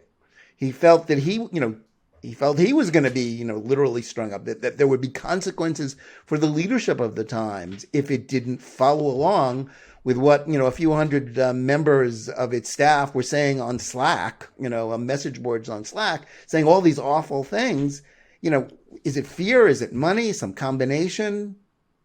He felt that he was going to be, literally strung up, that there would be consequences for the leadership of the Times if it didn't follow along with what, a few hundred members of its staff were saying on Slack, message boards on Slack, saying all these awful things. Is it fear? Is it money? Some combination?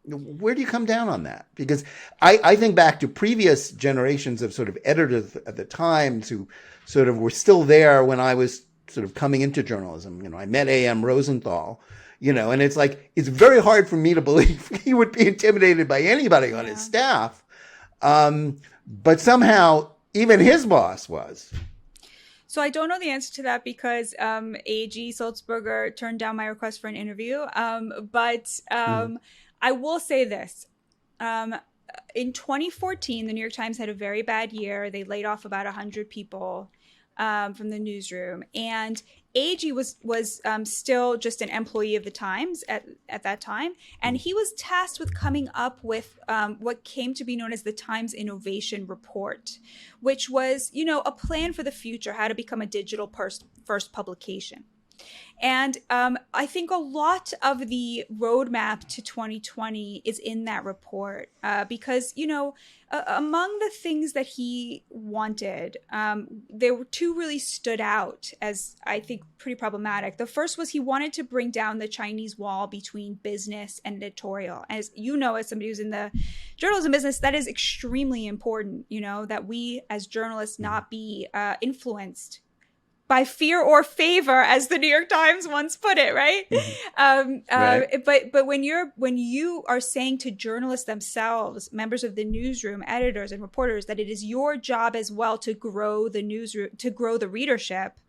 Where do you come down on that? Because I think back to previous generations of sort of editors at the Times who sort of were still there when I was sort of coming into journalism. I met A.M. Rosenthal, and it's like, it's very hard for me to believe he would be intimidated by anybody on his staff. But somehow even his boss was. So I don't know the answer to that because A.G. Sulzberger turned down my request for an interview. But I will say this. In 2014, the New York Times had a very bad year. They laid off about 100 people from the newsroom. And A.G. was still just an employee of the Times at that time. And he was tasked with coming up with what came to be known as the Times Innovation Report, which was, a plan for the future, how to become a digital first publication. And I think a lot of the roadmap to 2020 is in that report because, among the things that he wanted, there were two really stood out as I think pretty problematic. The first was he wanted to bring down the Chinese wall between business and editorial. As you know, as somebody who's in the journalism business, that is extremely important, that we as journalists not be influenced by fear or favor, as the New York Times once put it, right? Right. But when you are saying to journalists themselves, members of the newsroom, editors and reporters, that it is your job as well to grow the newsroom, to grow the readership,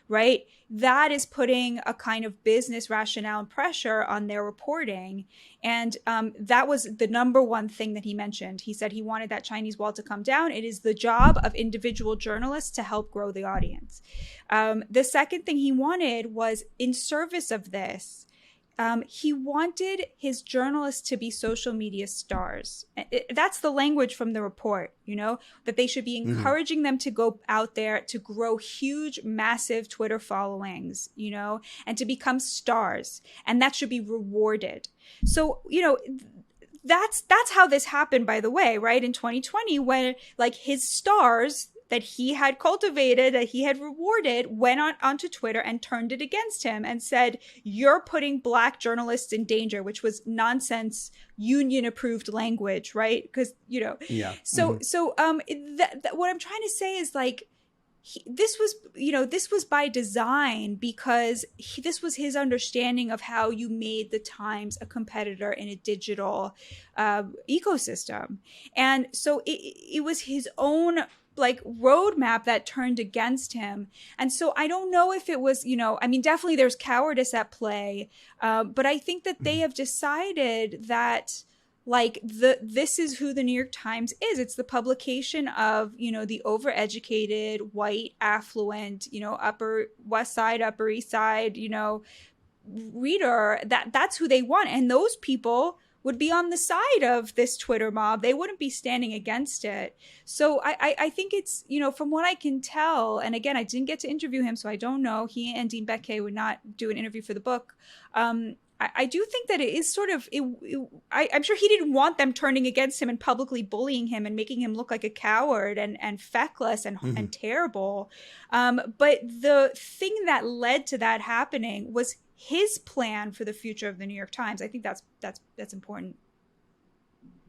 right? That is putting a kind of business rationale and pressure on their reporting. And that was the number one thing that he mentioned. He said he wanted that Chinese wall to come down. It is the job of individual journalists to help grow the audience. The second thing he wanted was, in service of this, he wanted his journalists to be social media stars. That's the language from the report, that they should be encouraging them to go out there to grow huge, massive Twitter followings, and to become stars. And that should be rewarded. So, that's how this happened, by the way, right? In 2020, when his stars that he had cultivated, that he had rewarded, went onto Twitter and turned it against him and said, you're putting Black journalists in danger, which was nonsense, union-approved language, right? Because, Yeah. So what I'm trying to say is this was by design because this was his understanding of how you made the Times a competitor in a digital ecosystem. And so it was his own roadmap that turned against him. And so I don't know if it was, definitely there's cowardice at play. But I think that they have decided that this is who the New York Times is. It's the publication of, the overeducated, white, affluent, Upper West Side, Upper East Side, reader. That's who they want. And those people would be on the side of this Twitter mob. They wouldn't be standing against it. So I think it's, from what I can tell, and again, I didn't get to interview him, so I don't know. He and Dean Beckey would not do an interview for the book. I do think that it is sort of, I'm sure he didn't want them turning against him and publicly bullying him and making him look like a coward and feckless and terrible. But the thing that led to that happening was his plan for the future of the New York Times. I think that's important.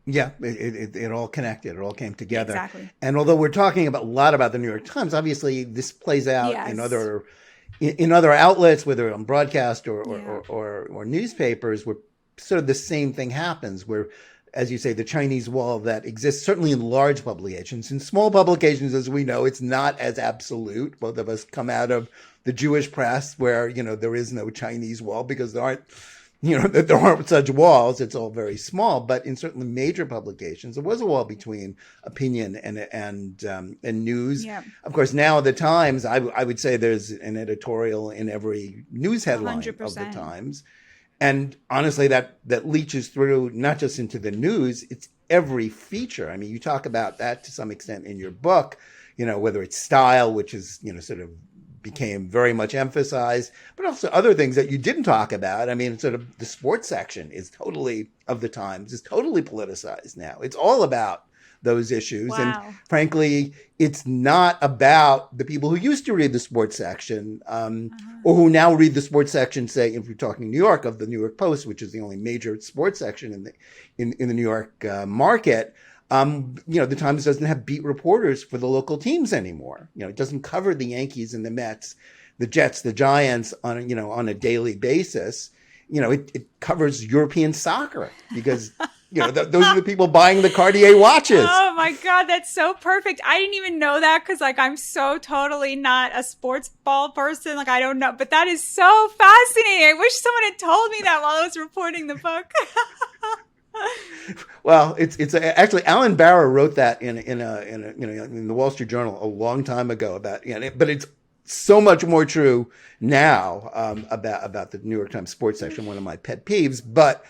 Yeah, it all connected. It all came together. Exactly. And although we're talking a lot about the New York Times, obviously this plays out in other outlets, whether on broadcast or newspapers, where sort of the same thing happens, where, as you say, the Chinese wall that exists certainly in large publications. In small publications, as we know, it's not as absolute. Both of us come out of the Jewish press where, there is no Chinese wall because there aren't such walls. It's all very small. But in certainly major publications, there was a wall between opinion and news. Yeah. Of course, now the Times, I would say there's an editorial in every news headline 100%. of the Times. And honestly, that leaches through not just into the news, it's every feature. I mean, you talk about that to some extent in your book, whether it's style, which is, sort of became very much emphasized, but also other things that you didn't talk about. I mean, sort of the sports section of the Times is totally politicized now. It's all about those issues. Wow. And frankly, it's not about the people who used to read the sports section, or who now read the sports section, say, if we're talking New York, of the New York Post, which is the only major sports section in the New York market. The Times doesn't have beat reporters for the local teams anymore. It doesn't cover the Yankees and the Mets, the Jets, the Giants on a daily basis. It covers European soccer because, those are the people buying the Cartier watches. Oh my God, that's so perfect. I didn't even know that because I'm so totally not a sports ball person. I don't know, but that is so fascinating. I wish someone had told me that while I was reporting the book. Well, it's actually Alan Barrow wrote that in the Wall Street Journal a long time ago about, but it's so much more true now about the New York Times sports section, one of my pet peeves. But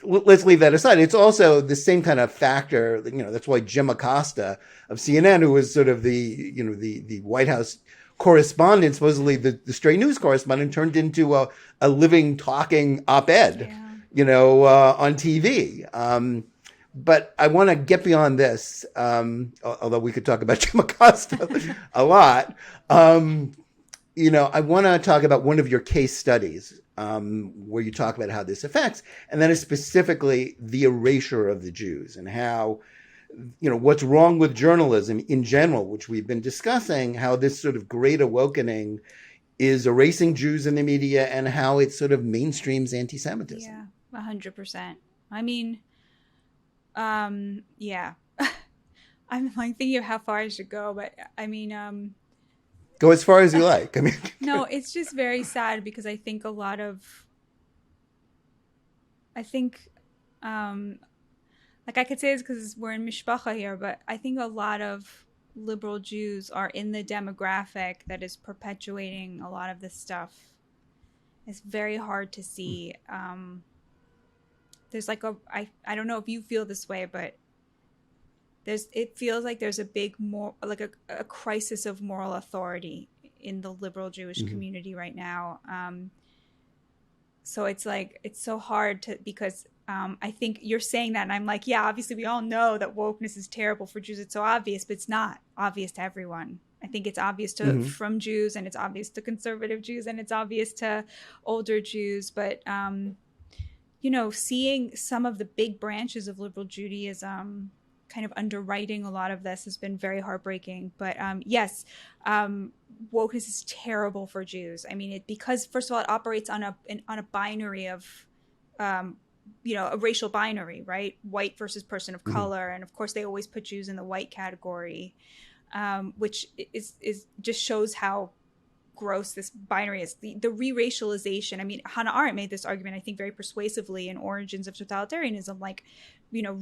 let's leave that aside. It's also the same kind of factor. That's why Jim Acosta of CNN, who was sort of the White House correspondent, supposedly the straight news correspondent, turned into a living, talking op-ed. Yeah. On TV. But I want to get beyond this, although we could talk about Jim Acosta a lot. I want to talk about one of your case studies where you talk about how this affects, and that is specifically the erasure of the Jews and how, what's wrong with journalism in general, which we've been discussing, how this sort of great awakening is erasing Jews in the media and how it sort of mainstreams anti-Semitism. Yeah. 100%. I mean, yeah. I'm thinking of how far I should go, but I mean, go as far as you like. I mean, no, it's just very sad because I think I could say this because we're in Mishpacha here, but I think a lot of liberal Jews are in the demographic that is perpetuating a lot of this stuff. It's very hard to see. There's I don't know if you feel this way, but it feels like there's a big a crisis of moral authority in the liberal Jewish community right now. So it's so hard because I think you're saying that and I'm like, yeah, obviously we all know that wokeness is terrible for Jews. It's so obvious, but it's not obvious to everyone. I think it's obvious to from Jews, and it's obvious to conservative Jews, and it's obvious to older Jews, but seeing some of the big branches of liberal Judaism kind of underwriting a lot of this has been very heartbreaking. But yes, wokeness is terrible for Jews. I mean, because first of all, it operates on a binary of, a racial binary, right? White versus person of color, and of course, they always put Jews in the white category, which is just shows how gross this binary is. The re-racialization. I mean, Hannah Arendt made this argument, I think, very persuasively in Origins of Totalitarianism,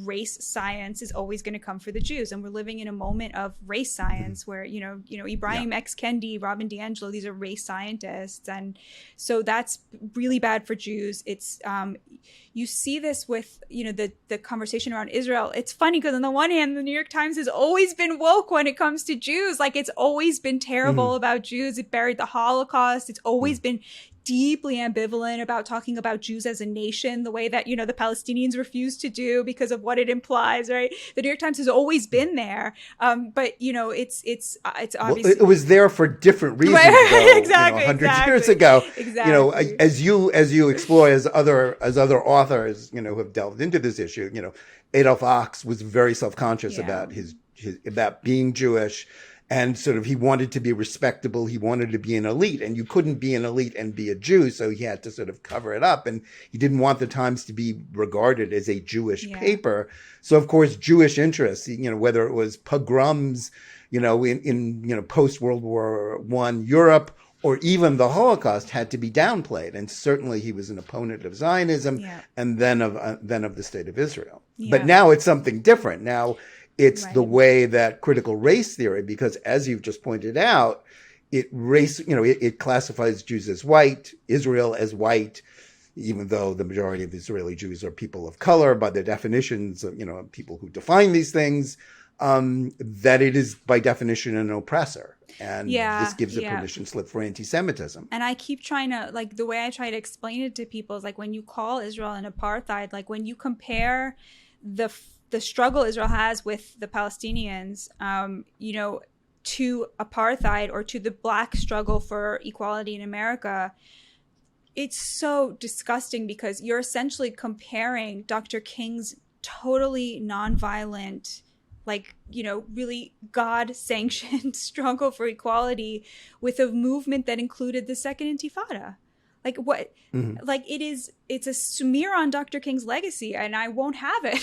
race science is always going to come for the Jews, and we're living in a moment of race science where Ibrahim X. Kendi, Robin DiAngelo, these are race scientists, and so that's really bad for Jews. It's you see this with the conversation around Israel. It's funny because on the one hand, the New York Times has always been woke when it comes to Jews. It's always been terrible about Jews. It buried the Holocaust. It's always been deeply ambivalent about talking about Jews as a nation, the way that, the Palestinians refuse to do because of what it implies, right? The New York Times has always been there. But, it's obviously... Well, it was there for different reasons, though, exactly, 100 years ago. Exactly. As you explore, as other authors, who have delved into this issue, Adolf Ochs was very self-conscious about his about being Jewish. And sort of he wanted to be respectable. He wanted to be an elite, and you couldn't be an elite and be a Jew. So he had to sort of cover it up, and he didn't want the Times to be regarded as a Jewish paper. So of course, Jewish interests, whether it was pogroms, in post World War I Europe, or even the Holocaust, had to be downplayed. And certainly he was an opponent of Zionism and then of the state of Israel. Yeah. But now it's something different. Now it's the way that critical race theory, because as you've just pointed out, it classifies Jews as white, Israel as white, even though the majority of the Israeli Jews are people of color by their definitions, people who define these things, that it is by definition an oppressor. And this gives a permission slip for anti-Semitism. And I keep trying to, like, the way I try to explain it to people is like, when you call Israel an apartheid, like when you compare the struggle Israel has with the Palestinians, to apartheid or to the Black struggle for equality in America, it's so disgusting because you're essentially comparing Dr. King's totally nonviolent, really God-sanctioned struggle for equality with a movement that included the Second Intifada. Like what? Mm-hmm. Like it's a smear on Dr. King's legacy, and I won't have it.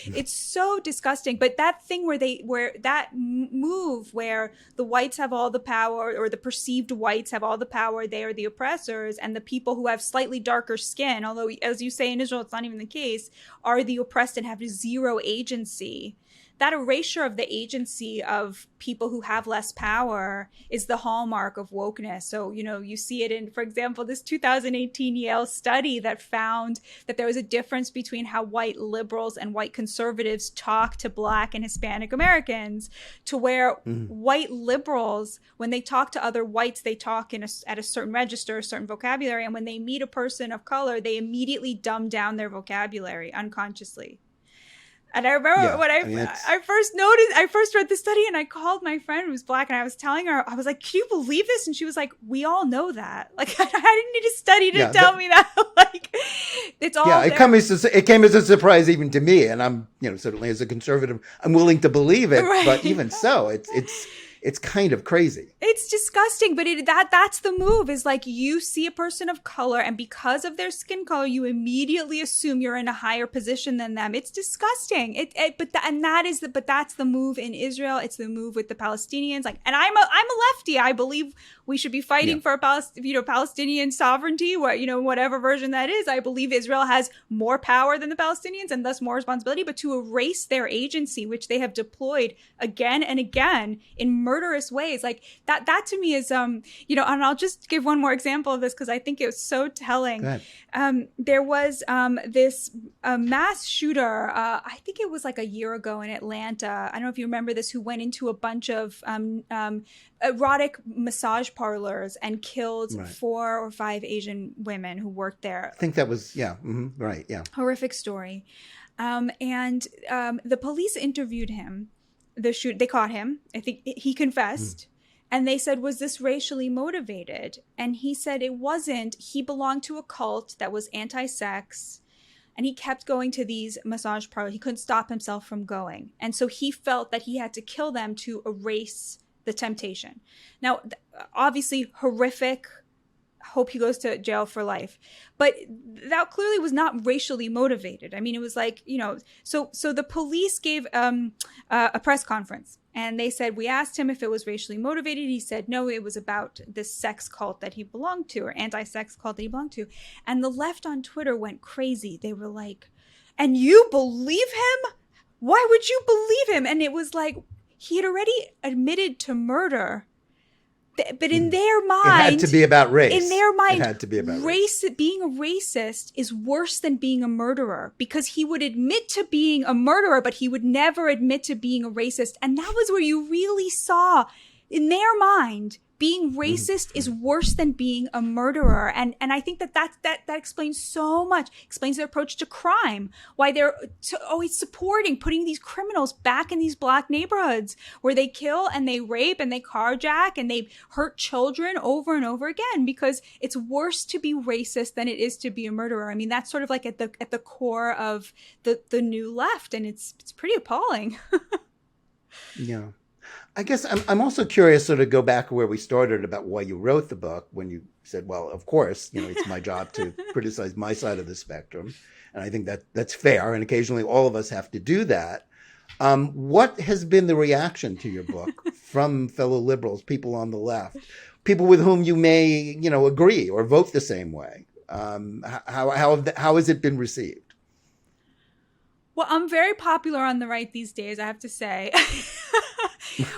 It's so disgusting. But that thing where that move where the whites have all the power, or the perceived whites have all the power, they are the oppressors, and the people who have slightly darker skin, although as you say in Israel it's not even the case, are the oppressed and have zero agency. That erasure of the agency of people who have less power is the hallmark of wokeness. So, you see it in, for example, this 2018 Yale study that found that there was a difference between how white liberals and white conservatives talk to Black and Hispanic Americans, to where white liberals, when they talk to other whites, they talk at a certain register, a certain vocabulary. And when they meet a person of color, they immediately dumb down their vocabulary unconsciously. And I remember when I first read the study, and I called my friend who was Black, and I was telling her, I was like, can you believe this? And she was like, we all know that. Like, I didn't need a study to tell me that. Like, it's all there. It came as a surprise even to me. And I'm, certainly as a conservative, I'm willing to believe it. Right. But even so, it's kind of crazy. It's disgusting, but that's the move, is like, you see a person of color, and because of their skin color, you immediately assume you're in a higher position than them. It's disgusting. But that's the move in Israel. It's the move with the Palestinians. Like, and I'm a lefty. I believe we should be fighting for Palestinian sovereignty, whatever version that is. I believe Israel has more power than the Palestinians, and thus more responsibility. But to erase their agency, which they have deployed again and again in murderous ways, like that to me is and I'll just give one more example of this because I think it was so telling. There was this mass shooter, I think it was like a year ago in Atlanta, I don't know if you remember this, who went into a bunch of erotic massage parlors and killed 4 or 5 Asian women who worked there. I think that was Horrific story. And the police interviewed him. They caught him. I think he confessed. And they said, was this racially motivated? And he said it wasn't. He belonged to a cult that was anti-sex. And he kept going to these massage parlors. He couldn't stop himself from going. And so he felt that he had to kill them to erase the temptation. Now, obviously horrific. Hope he goes to jail for life. But that clearly was not racially motivated. I mean, it was like, so the police gave a press conference, and they said, we asked him if it was racially motivated. He said, no, it was about this sex cult that he belonged to, or anti-sex cult that he belonged to. And the left on Twitter went crazy. They were like, and you believe him? Why would you believe him? And it was like, he had already admitted to murder. But in their mind, it had to be about race. In their mind, it had to be about race. Being a racist is worse than being a murderer, because he would admit to being a murderer, but he would never admit to being a racist. And that was where you really saw, in their mind, being racist is worse than being a murderer. And I think that explains so much, explains their approach to crime, why they're always supporting putting these criminals back in these Black neighborhoods where they kill and they rape and they carjack and they hurt children over and over again, because it's worse to be racist than it is to be a murderer. I mean, that's sort of like at the core of the new left, and it's pretty appalling. Yeah. I guess I'm also curious, sort of go back to where we started about why you wrote the book, when you said, well, of course, it's my job to criticize my side of the spectrum. And I think that's fair. And occasionally all of us have to do that. What has been the reaction to your book from fellow liberals, people on the left, people with whom you may, agree or vote the same way? How has it been received? Well, I'm very popular on the right these days, I have to say,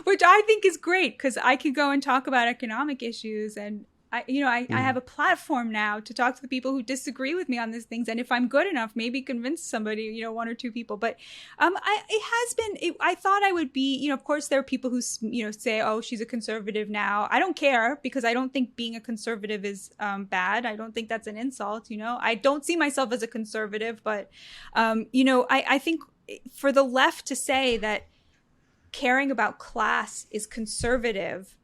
which I think is great, because I could go and talk about economic issues, and I have a platform now to talk to the people who disagree with me on these things. And if I'm good enough, maybe convince somebody, one or two people. But I thought I would be, of course, there are people who, say, oh, she's a conservative now. I don't care, because I don't think being a conservative is bad. I don't think that's an insult. I don't see myself as a conservative, but, I think for the left to say that caring about class is conservative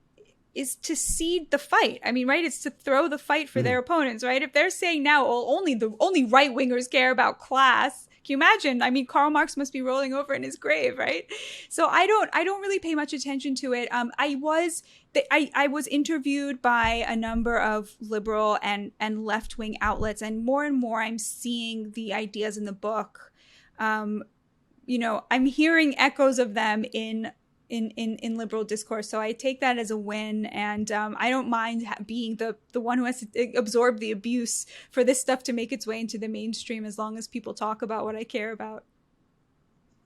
is to cede the fight. I mean, right? It's to throw the fight for their opponents, right? If they're saying now, oh, only right wingers care about class, can you imagine? I mean, Karl Marx must be rolling over in his grave, right? So I don't really pay much attention to it. I was interviewed by a number of liberal and left wing outlets, and more I'm seeing the ideas in the book. I'm hearing echoes of them in liberal discourse. So I take that as a win. And I don't mind being the one who has to absorb the abuse for this stuff to make its way into the mainstream, as long as people talk about what I care about.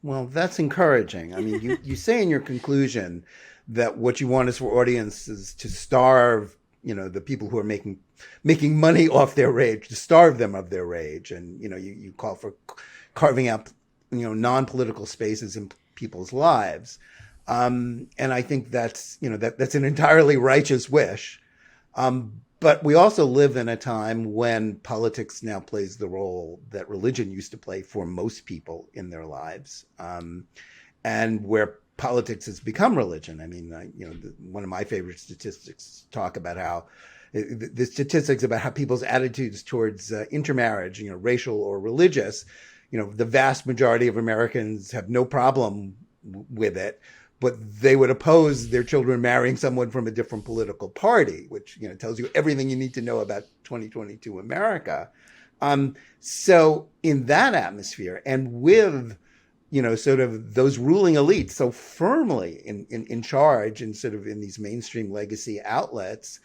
Well, that's encouraging. I mean, you say in your conclusion that what you want is for audiences to starve, the people who are making money off their rage, to starve them of their rage. And, you call for carving out, non-political spaces in people's lives. And I think that's, that's an entirely righteous wish. But we also live in a time when politics now plays the role that religion used to play for most people in their lives. And where politics has become religion. I mean, one of my favorite statistics talk about how the statistics about how people's attitudes towards intermarriage, racial or religious, the vast majority of Americans have no problem with it, but they would oppose their children marrying someone from a different political party, which, tells you everything you need to know about 2022 America. So in that atmosphere, and with, sort of those ruling elites so firmly in charge and sort of in these mainstream legacy outlets,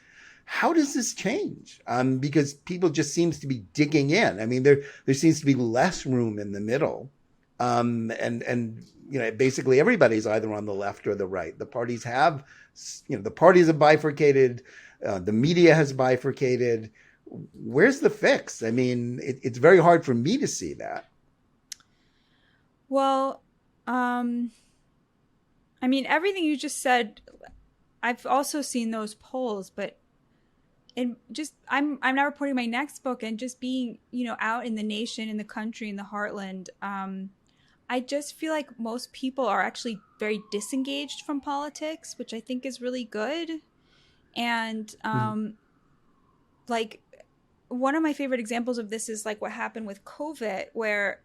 how does this change? Because people just seems to be digging in. I mean, there seems to be less room in the middle. And basically everybody's either on the left or the right. The parties have, the parties have bifurcated. The media has bifurcated. Where's the fix? I mean, it's very hard for me to see that. Well, I mean, everything you just said, I've also seen those polls, but I'm now reporting my next book, and just being, out in the nation, in the country, in the heartland, I just feel like most people are actually very disengaged from politics, which I think is really good. And like, one of my favorite examples of this is like what happened with COVID, where,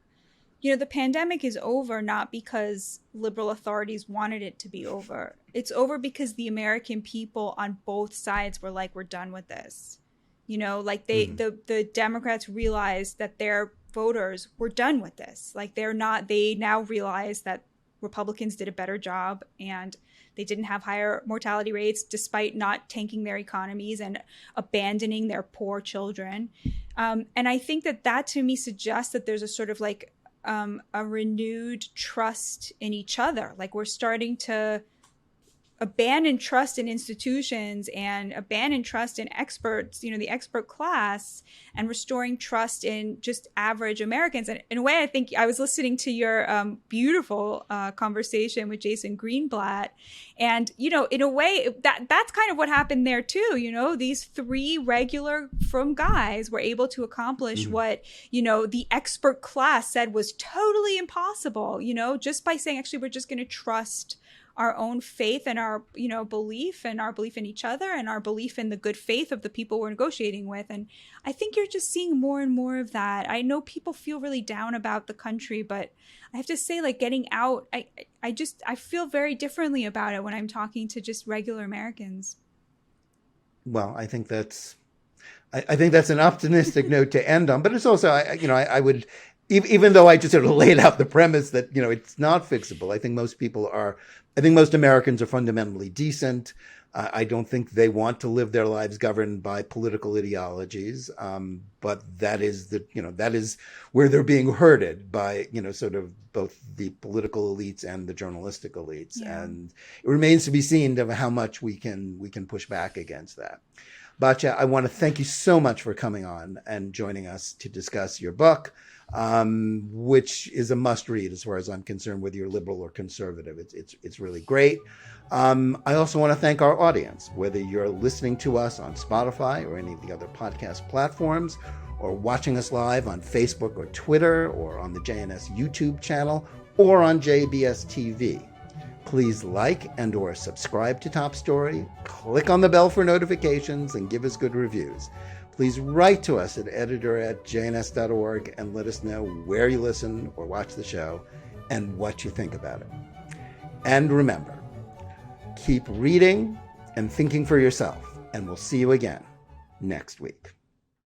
the pandemic is over not because liberal authorities wanted it to be over. It's over because the American people on both sides were like, we're done with this. Like the Democrats realized that their voters were done with this. Like they now realize that Republicans did a better job, and they didn't have higher mortality rates despite not tanking their economies and abandoning their poor children. And I think that to me suggests that there's a sort of like a renewed trust in each other. Like, we're starting to abandon trust in institutions and abandon trust in experts, the expert class, and restoring trust in just average Americans. And in a way, I think I was listening to your beautiful conversation with Jason Greenblatt. And, in a way, that's kind of what happened there, too. These three regular frum guys were able to accomplish what, the expert class said was totally impossible, just by saying, actually, we're just going to trust our own faith and our, belief, and our belief in each other, and our belief in the good faith of the people we're negotiating with. And I think you're just seeing more and more of that. I know people feel really down about the country, but I have to say, like, getting out, I feel very differently about it when I'm talking to just regular Americans. Well, I think that's an optimistic note to end on, but it's also, I would, even though I just sort of laid out the premise that, it's not fixable, I think most Americans are fundamentally decent. I don't think they want to live their lives governed by political ideologies. But that is where they're being herded by, sort of both the political elites and the journalistic elites. Yeah. And it remains to be seen of how much we can push back against that. Batya, I want to thank you so much for coming on and joining us to discuss your book, which is a must-read as far as I'm concerned, whether you're liberal or conservative. It's really great. I also want to thank our audience, whether you're listening to us on Spotify or any of the other podcast platforms, or watching us live on Facebook or Twitter, or on the JNS YouTube channel, or on JBS-TV. Please like and or subscribe to Top Story, click on the bell for notifications, and give us good reviews. Please write to us at editor@jns.org and let us know where you listen or watch the show and what you think about it. And remember, keep reading and thinking for yourself, and we'll see you again next week.